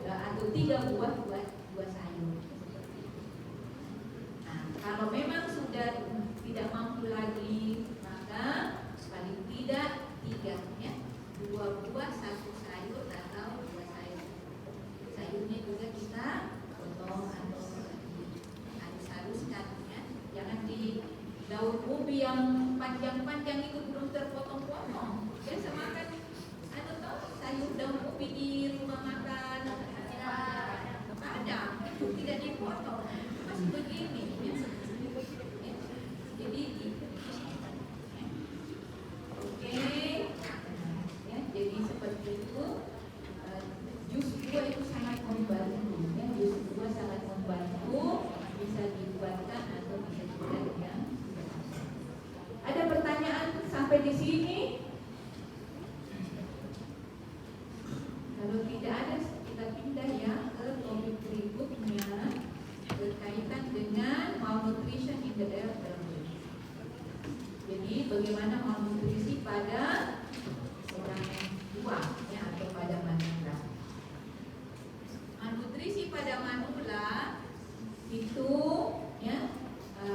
Speaker 1: 3 buah, 2 sayur. Nah, kalau memang sudah tidak mampu lagi, maka paling tidak 3, ya, 2 buah, 1 sayur atau 2 sayur. Sayurnya juga kita potong atau halus-haluskan, ya. Jangan di daun ubi yang panjang-panjang itu belum terpotong-potong. Biasa makan sayur daun ubi di rumah makan ada, itu tidak dipotong, masih begini, ya. Jadi oke, ya, jadi seperti itu. Jus buah itu sangat membantu, ya. Jus buah sangat membantu, bisa dibuatkan atau bisa juga ya. Ada pertanyaan sampai di sini? Kalau tidak ada, kita pindah ya ke topik berikutnya berkaitan dengan malnutrition in the elderly. Jadi bagaimana malnutrisi pada orang tua, ya, atau pada manula. Malnutrisi pada manula itu, ya,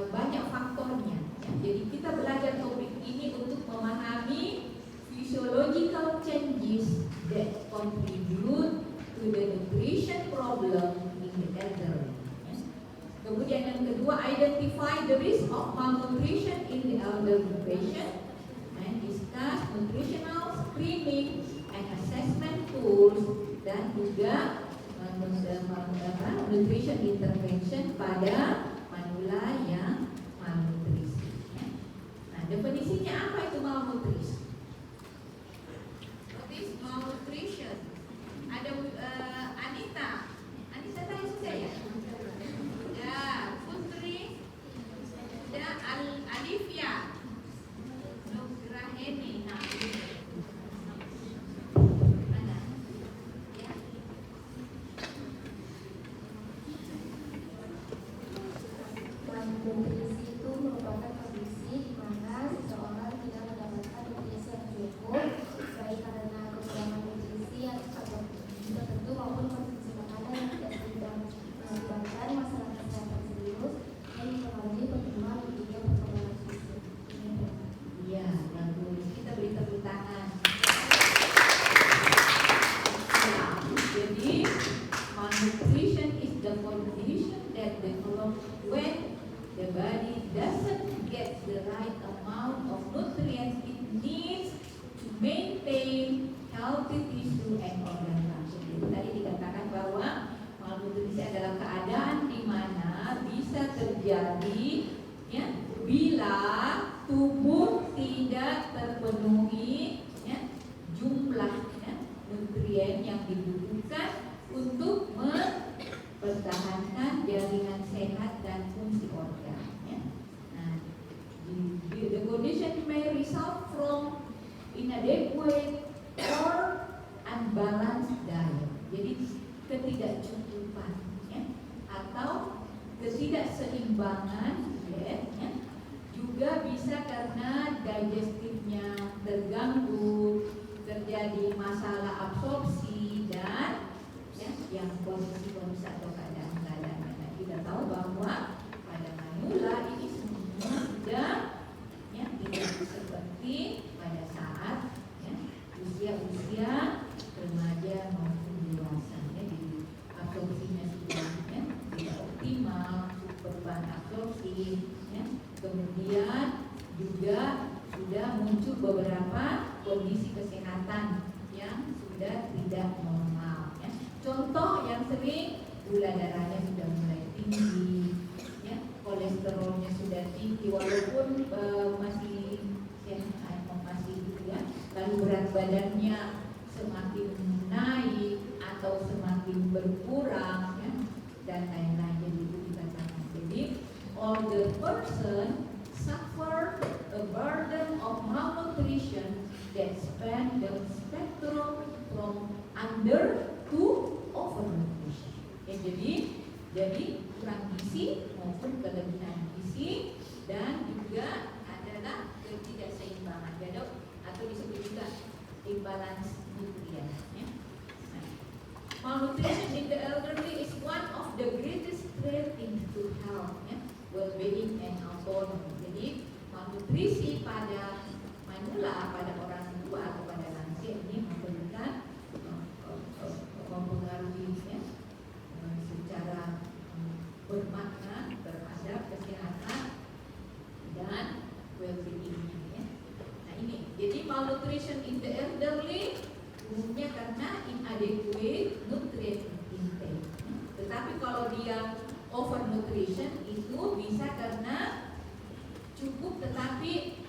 Speaker 1: banyak faktornya. Ya. Jadi kita belajar topik ini untuk memahami physiological changes that contribute to the nutrition problem in the elderly. Kemudian yang kedua, identify the risk of malnutrition in the elderly patient and discuss nutritional screening and assessment tools, dan juga nutrition intervention pada manula yang malnutrisi. Nah, definisinya apa itu malnutrisi? Malnutrition. Ada Anita tanya saya. Ya, Putri. Ada Alivia. Nugraheni. Nah, mana? Ya.
Speaker 2: Malnutrisi itu merupakan kondisi di mana seseorang tidak mendapatkan nutrisi yang cukup, baik karena kekurangan nutrisi atau tertentu maupun konsumsi makanan yang tidak seimbang, mengakibatkan masalah kesehatan serius dan mempengaruhi pertumbuhan dan juga perkembangan fisik.
Speaker 1: Iya, bagus. Kita beri tepuk tangan. Jadi, malnutrition is the condition that develops when the body doesn't get the right amount of nutrients it needs to maintain healthy tissue and organ function. Jadi tadi dikatakan bahwa malnutrisi adalah keadaan di mana bisa terjadi, ya, bila tubuh tidak terpenuhi, ya, jumlah, ya, nutrien yang dibutuhkan untuk mempertahankan jaringan sehat dan fungsi organ. Ya. Nah, the condition may result from inadequate or unbalanced diet. Jadi ketidakcukupan, ya, atau ketidakseimbangan diet, ya. Juga bisa karena digestifnya terganggu, terjadi masalah absorpsi dan, ya, yang kondisi atau keadaan-keadaan. Nah, kita tahu bahwa pada manula ini semua sudah, ya, tidak seperti pada saat, ya, usia remaja maupun dewasa. Jadi absorpsinya sudah, ya, tidak optimal, perubahan absorpsi, ya. Kemudian juga sudah muncul beberapa kondisi kesehatan yang sudah tidak normal, ya. gula darahnya sudah mulai tinggi, ya, kolesterolnya sudah tinggi walaupun masih sehat, masih gitu ya, lalu berat badannya semakin naik atau semakin berkurang, ya, dan lain-lain. Jadi itu dikatakan. Jadi older person suffer a burden of malnutrition that span the spectrum from under to overnutrition. Ya, jadi kurang gizi maupun kelebihan gizi, dan juga adalah ketidakseimbangan atau disebut juga imbalance nutrien. Ya. Nah, malnutrition in the elderly is one of the greatest threat into health, ya, well-being and autonomy. Jadi malnutrisi pada manula, pada orang tua atau pada lansia ini memberikan mempengaruhi, ya, secara bermakna terhadap kesehatan dan well-being, ya. Nah ini, jadi malnutrition in the elderly umumnya karena inadequate nutrient intake. Tetapi kalau dia overnutrition itu bisa karena cukup tetapi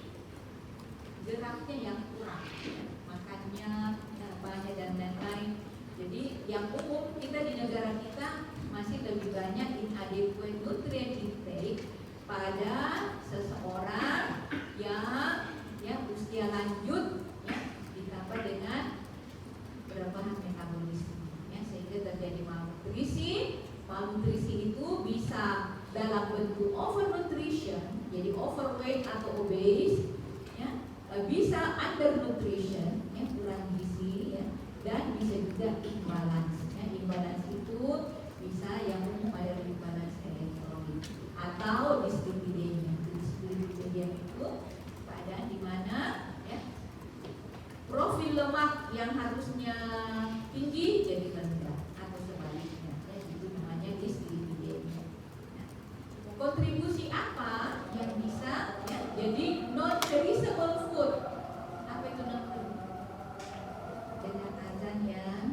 Speaker 1: geraknya yang kurang, ya, makannya banyak dan lain-lain. Jadi yang umum kita di negara kita masih lebih banyak inadequate nutrient intake pada seseorang yang usia lanjut, ya, ditambah dengan perubahan metabolisme, ya, sehingga terjadi malnutrisi. Malnutrisi itu bisa dalam bentuk overnutrition, jadi overweight atau obese, ya, bisa undernutrition, ya, kurang gizi, ya, dan bisa juga imbalance. Ya, imbalance itu bisa yang umum adalah imbalance elektrolit atau dyslipidemia. Dyslipidemia itu keadaan di mana, ya, profil lemak yang harusnya tinggi jadi rendah atau sebaliknya, ya, itu namanya dyslipidemia. Nah, kontribusi apa yang bisa, ya, jadi non-perishable food. Apa itu non-perishable? Dengan azan yang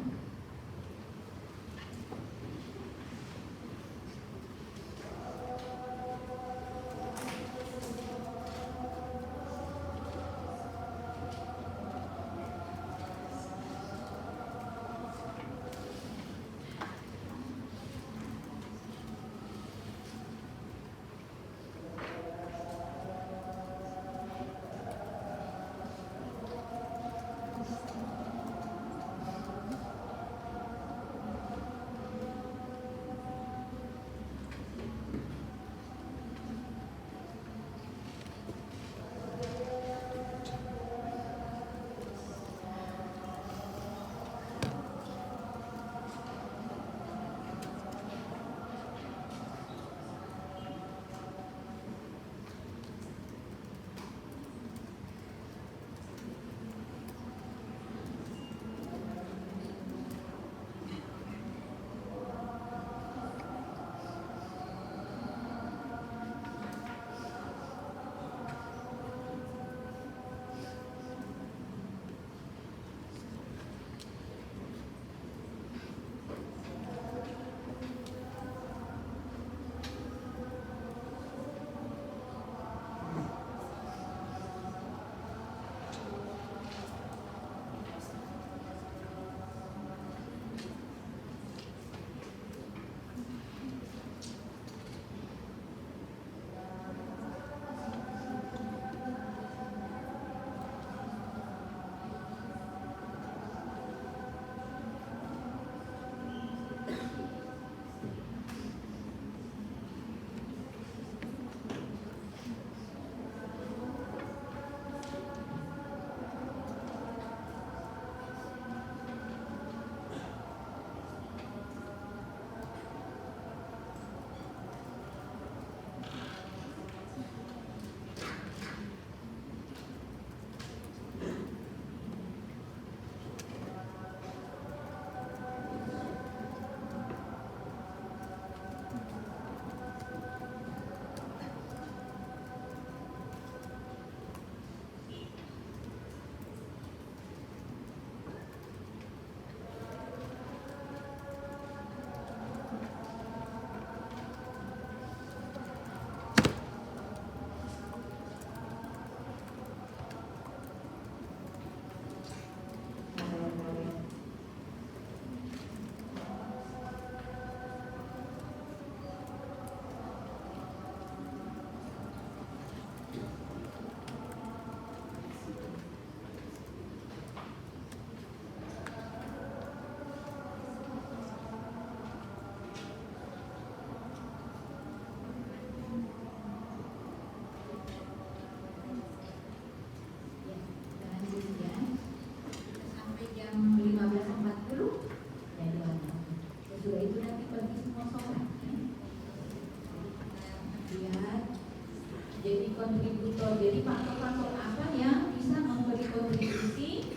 Speaker 1: kontributor. Jadi faktor-faktor apa yang bisa memberi kontribusi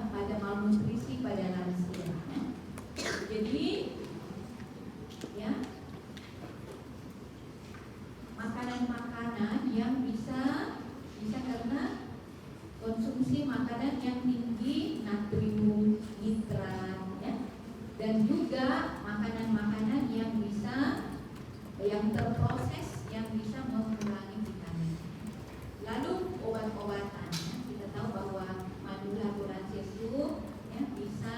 Speaker 1: pada malnutrisi pada lansia. Jadi ya, makanan-makanan yang bisa karena konsumsi makanan yang tinggi natrium, nitrat, ya, dan juga makanan-makanan yang bisa yang terproses yang bisa mengurangi vitamin. Lalu obat-obatan, ya. Kita tahu bahwa Madula Curacesu ya, bisa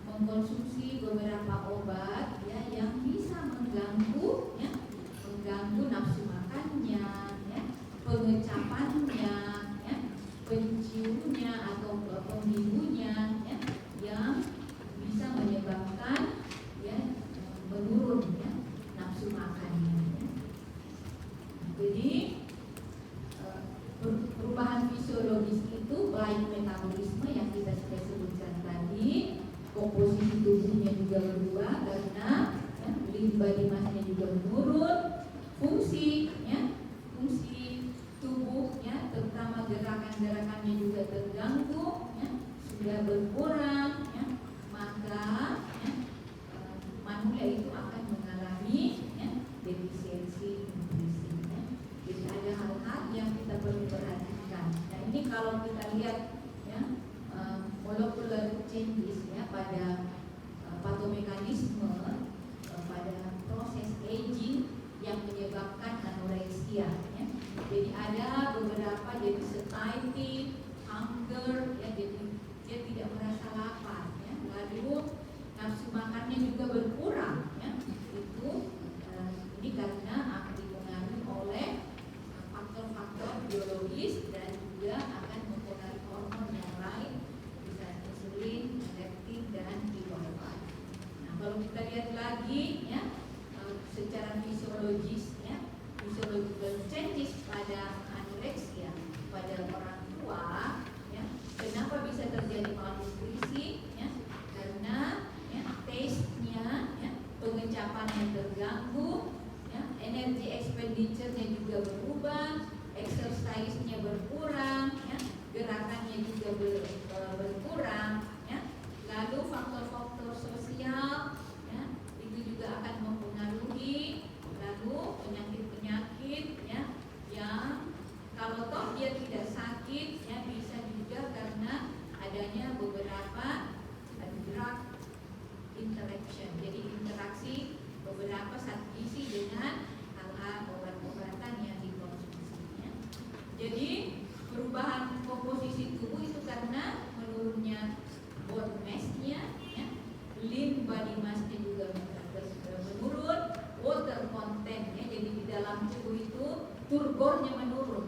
Speaker 1: mengkonsumsi beberapa obat ya, yang bisa mengganggu nafsu makannya, ya, pengecapannya, ya, penciumnya atau pembihunya, ya, yang bisa menyebabkan ya, menurun ya, nafsu makannya. Ya. Jadi perubahan fisiologis itu baik metabolisme yang kita sudah sebutkan tadi, komposisi tubuhnya juga berubah karena ya, lean body mass-nya juga menurun, fungsi tubuhnya terutama gerakan-gerakannya juga terganggu, ya, sudah berkurang, ya, maka ya, manusia itu akan mengalami ya, defisiensi nutrisi. Ya. Jadi ada hal-hal yang kita perlu perhatikan. Nah ini kalau kita lihat ya, molecular changes ya pada patomekanisme pada proses aging yang menyebabkan anoreksia. Ya. Jadi ada beberapa jadi satiety, hunger, ya, jadi dia tidak merasa lapar. Ya. Lalu nafsu makannya juga berkurang. Ya. Ini karena akan dipengaruhi oleh faktor-faktor biologis dan juga akan mempengaruhi hormon yang lain, bisa insulin, leptin, dan tiroid. Nah, kalau kita lihat lagi, ya, secara fisiologis, ya, physiological changes pada anoreksia pada orang tua, ya, kenapa bisa terjadi malnutrisi? Ya, karena ya, taste-nya, ya, pengecapannya terganggu, ya, energi expenditure-nya juga berubah, exercise-nya berkurang, ya, gerakannya juga berkurang, ya. Lalu faktor-faktor sosial, ya, itu juga akan mempengaruhi. Lalu penyakit-penyakit, ya, yang kalau toh dia tidak sakit, ya, bisa juga karena adanya beberapa drug interaction, jadi interaksi beberapa zat gizi dengan hal-hal obat-obatan yang dikonsumsinya. Jadi perubahan komposisi tubuh itu karena menurunnya bone mass-nya, ya, lean body mass-nya juga menurun, water content-nya, jadi di dalam tubuh itu turgornya menurun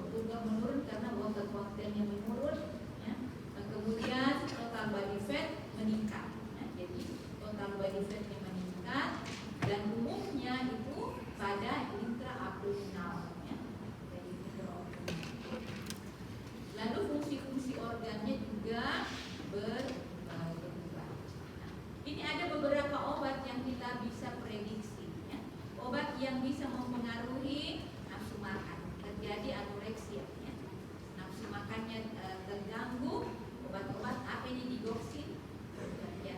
Speaker 1: karena water content-nya menurun, ya. Dan kemudian total body fat meningkat, ya. Jadi total body fat-nya meningkat dan umumnya itu pada intraabdominal, ya. Jadi intraabdominal. Lalu fungsi-fungsi organnya juga berubah. Nah, ini ada beberapa obat yang kita bisa prediksi, ya. Obat yang bisa mempengaruhi nafsu makan, terjadi anoreksia, ya. Nafsu makannya terganggu. Obat-obat apa ini? Digoxin, ya.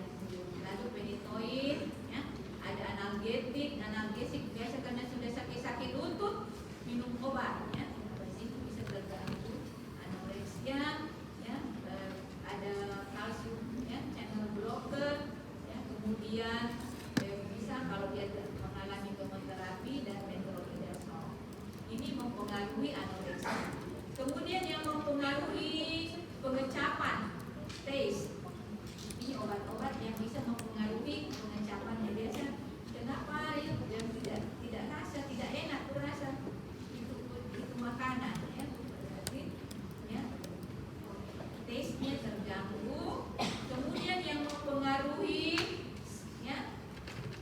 Speaker 1: Lalu penitoid, ya. Ada analgesik biasa karena sudah sakit-sakit lutut minum obat, ya. Itu bisa terganggu anoreksia, ya. Ada kalsium, ya, channel blocker, ya. Kemudian bisa kalau dia mengalami kemoterapi dan metronidazole, ini mempengaruhi anoreksia. Kemudian yang mempengaruhi pengecapan, taste, ini obat-obat yang bisa mempengaruhi pengecapannya. Biasa kenapa ya, yang tidak rasa, tidak enak tuh rasa itu makanan, ya. Berarti, ya, taste-nya terganggu. Kemudian yang mempengaruhi, ya,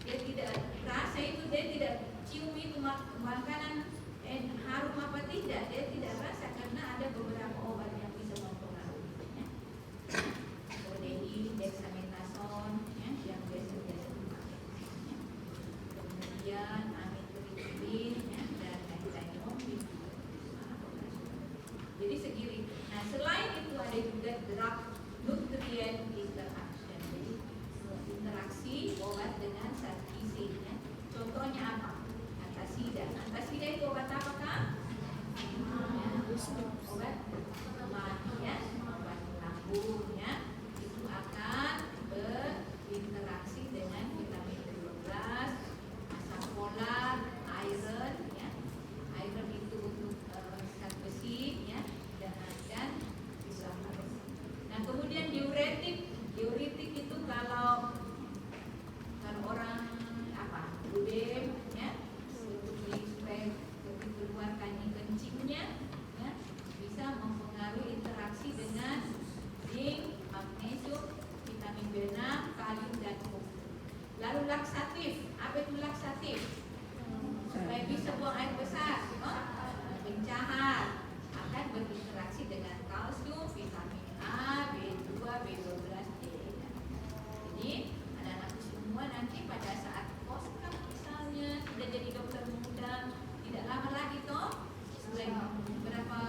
Speaker 1: dia tidak rasa itu, dia tidak cium itu makanan harum apa tidak, dia tidak rasa karena ada beberapa obat yang bisa mempengaruhi, ya. laksatif. Apa itu laksatif? Supaya bisa buang air besar, pencahat, akan berinteraksi dengan kalsium, vitamin A, B2, B12, D. Jadi anak-anakku semua nanti pada saat poskap misalnya sudah jadi dokter muda, tidak lama lagi toh, berapa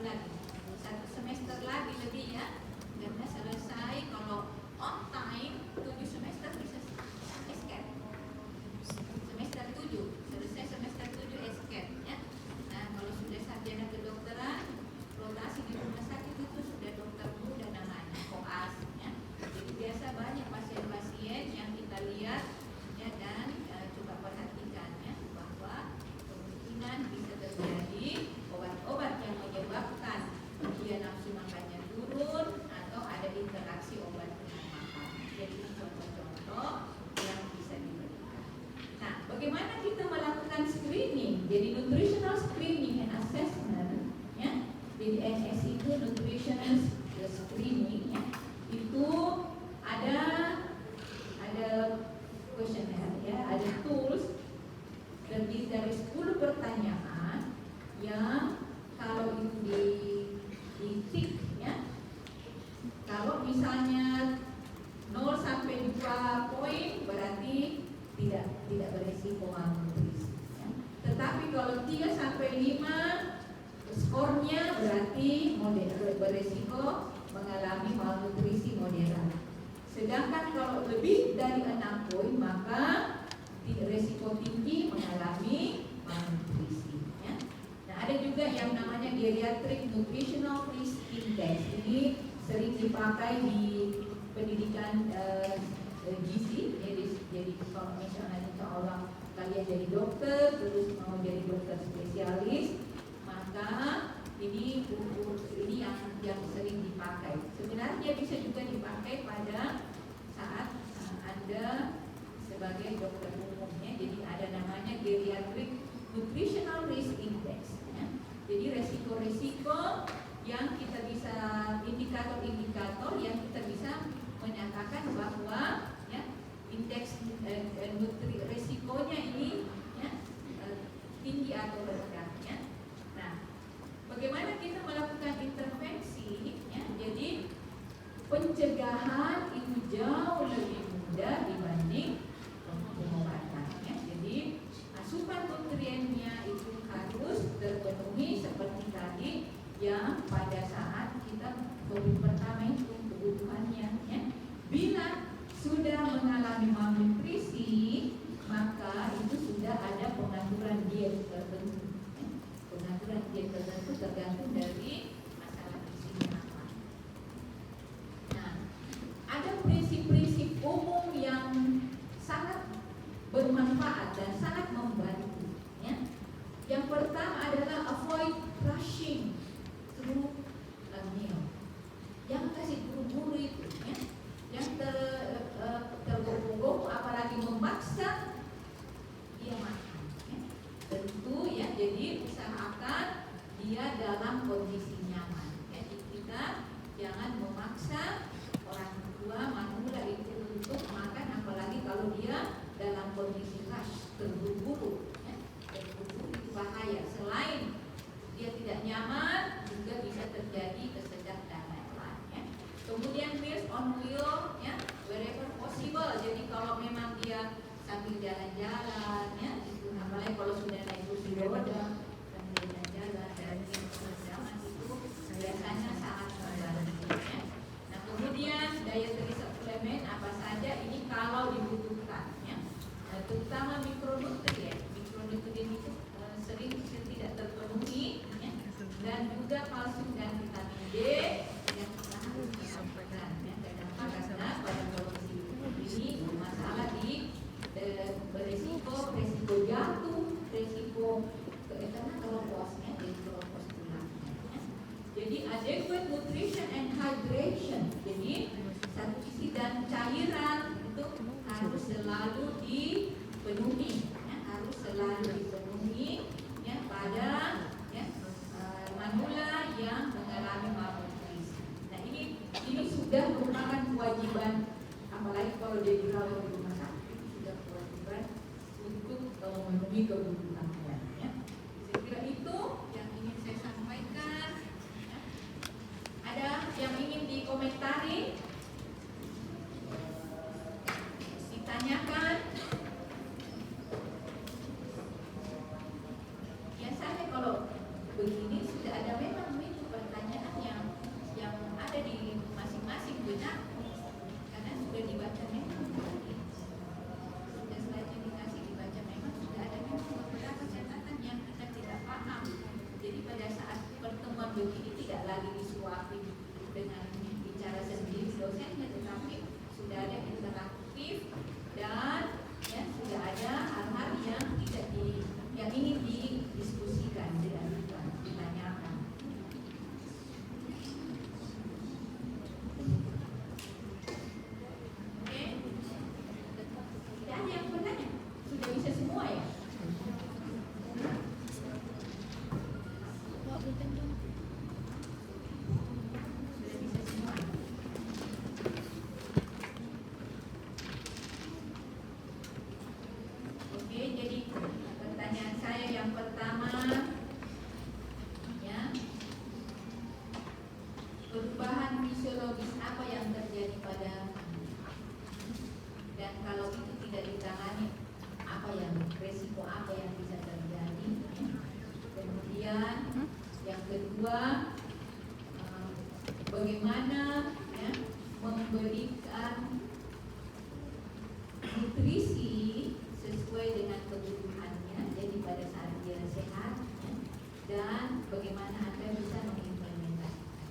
Speaker 1: lagi? 1 semester lagi lebih ya, karena selesai kalau on time 7 semester bisa escape. Semester 7, selesai semester 7 escape ya. Nah, kalau sudah sarjana kedokteran, rotasi di rumah sakit itu sudah dokter muda namanya, koas ya. Jadi biasa banyak pasien-pasien yang kita lihat ya, dan coba perhatikan ya, bahwa kemungkinan bisa terjadi obat-obat yang menyebabkan dia nafsu makannya turun atau ada interaksi obat dengan makan. Jadi contoh-contoh yang bisa diberikan. Nah, bagaimana kita melakukan screening? Jadi nutritional screening and assessment ya. Jadi NS itu nutritional screening ya. Itu ada questionnaire ya, ada tools terdiri dari 10 pertanyaan yang kalau itu di tick ya. Kalau misalnya 0 sampai 2 poin berarti tidak beresiko malnutrisi ya. Tetapi kalau 3 sampai 5 skornya berarti beresiko mengalami malnutrisi moderat. Sedangkan kalau lebih dari 6 poin maka risiko tinggi mengalami malnutrisi ya. Nah, ada juga yang namanya geriatric nutritional risk index. Ini sering dipakai di pendidikan gizi. Jadi kalau misalnya insya Allah kalian jadi dokter terus mau jadi dokter spesialis, maka ini yang sering dipakai. Sebenarnya bisa juga dipakai pada saat Anda sebagai dokter umumnya. Jadi ada namanya geriatric nutritional risk index ya. Jadi resiko-resiko yang kita bisa, indikator-indikator yang kita bisa menyatakan bahwa ya indeks resikonya ini ya, tinggi atau rendah ya. Nah, bagaimana kita melakukan intervensi ya? Jadi pencegahan itu jauh lebih mudah dibanding pengobatan ya. Jadi asupan nutriennya itu harus terpenuhi seperti tadi yang pada saat kita COVID pertama itu kebutuhannya ya. Bila sudah mengalami malnutrisi, maka itu sudah ada pengaturan diet tertentu ya. Pengaturan diet tertentu tergantung dari masalah gizinya apa. Nah, ada prinsip-prinsip umum yang sangat bermanfaat dan sangat membantu ya. Yang pertama adalah avoid rushing through a meal. Jangan kasih buru-buru itu ya. Yang tergopoh-gopoh apalagi memaksa dia makan ya. Tentu ya, jadi usahakan dia dalam kondisi nyaman ya. Jadi kita jangan memaksa orang tua manula itu untuk makan, apalagi kalau dia dalam kondisi rush, terburu-buru ya. Terburu-buru itu bahaya. Selain dia tidak nyaman, juga bisa terjadi kesedak dan lain-lain ya. Kemudian meals on wheel ya, wherever possible. Jadi kalau memang dia sambil jalan-jalan ya, itu apalagi kalau sudah naik kursi roda sambil jalan-jalan dan jalan itu biasanya sangat membantu ya. Nah, kemudian dietary suplemen apa saja ini kalau dibutuhkan ya. Nah, terutama mikronutrien. Mikronutrien itu sering tidak terpenuhi ya. Dan juga kalsium dan vitamin D yang kita harus sampaikan ya. Karena pada kondisi ini masalah di beresiko jatuh, resiko karena keropos ya, jadi keropos tulangnya ya. Jadi adequate nutrition and hydration. Jadi satu sisi dan cairan itu harus selalu dipenuhi ya, harus selalu dipenuhi ya pada ya, manula yang mengalami malnutrisi. Nah, ini sudah merupakan kewajiban, apalagi kalau dia dirawat di rumah sakit. memenuhi kebutuhannya. Ya. Saya kira itu yang ingin saya sampaikan. Ya. Ada yang ingin dikomentari? Ditanyakan? Biasanya kalau begini sudah ada memang itu pertanyaan yang ada di masing-masing benak, karena sudah dibaca memang tadi. Sudah slide-nya dikasih dibaca memang sudah ada memang beberapa catatan yang kita tidak paham. Jadi pada saat pertemuan begini tidak lagi disuapin dengan bicara sendiri dosennya, tetapi sudah ada interaktif dan ya sudah ada hal-hal yang tidak yang ingin didiskusikan dengan ditanyakan. Oke, tidak ada yang bertanya, sudah bisa semua ya. Sudah bisa semua. Oke, jadi pertanyaan saya yang pertama, ya, perubahan fisiologis apa yang terjadi pada dan kalau itu tidak ditangani apa yang resiko apa yang bisa terjadi. Kemudian yang kedua, bagaimana ya, memberikan nutrisi sesuai dengan kebutuhannya, jadi pada saat dia sehat ya, dan bagaimana Anda bisa mengimplementasikan.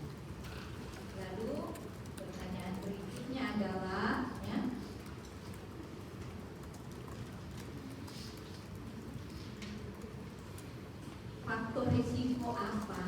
Speaker 1: Lalu pertanyaan berikutnya adalah ya, faktor risiko apa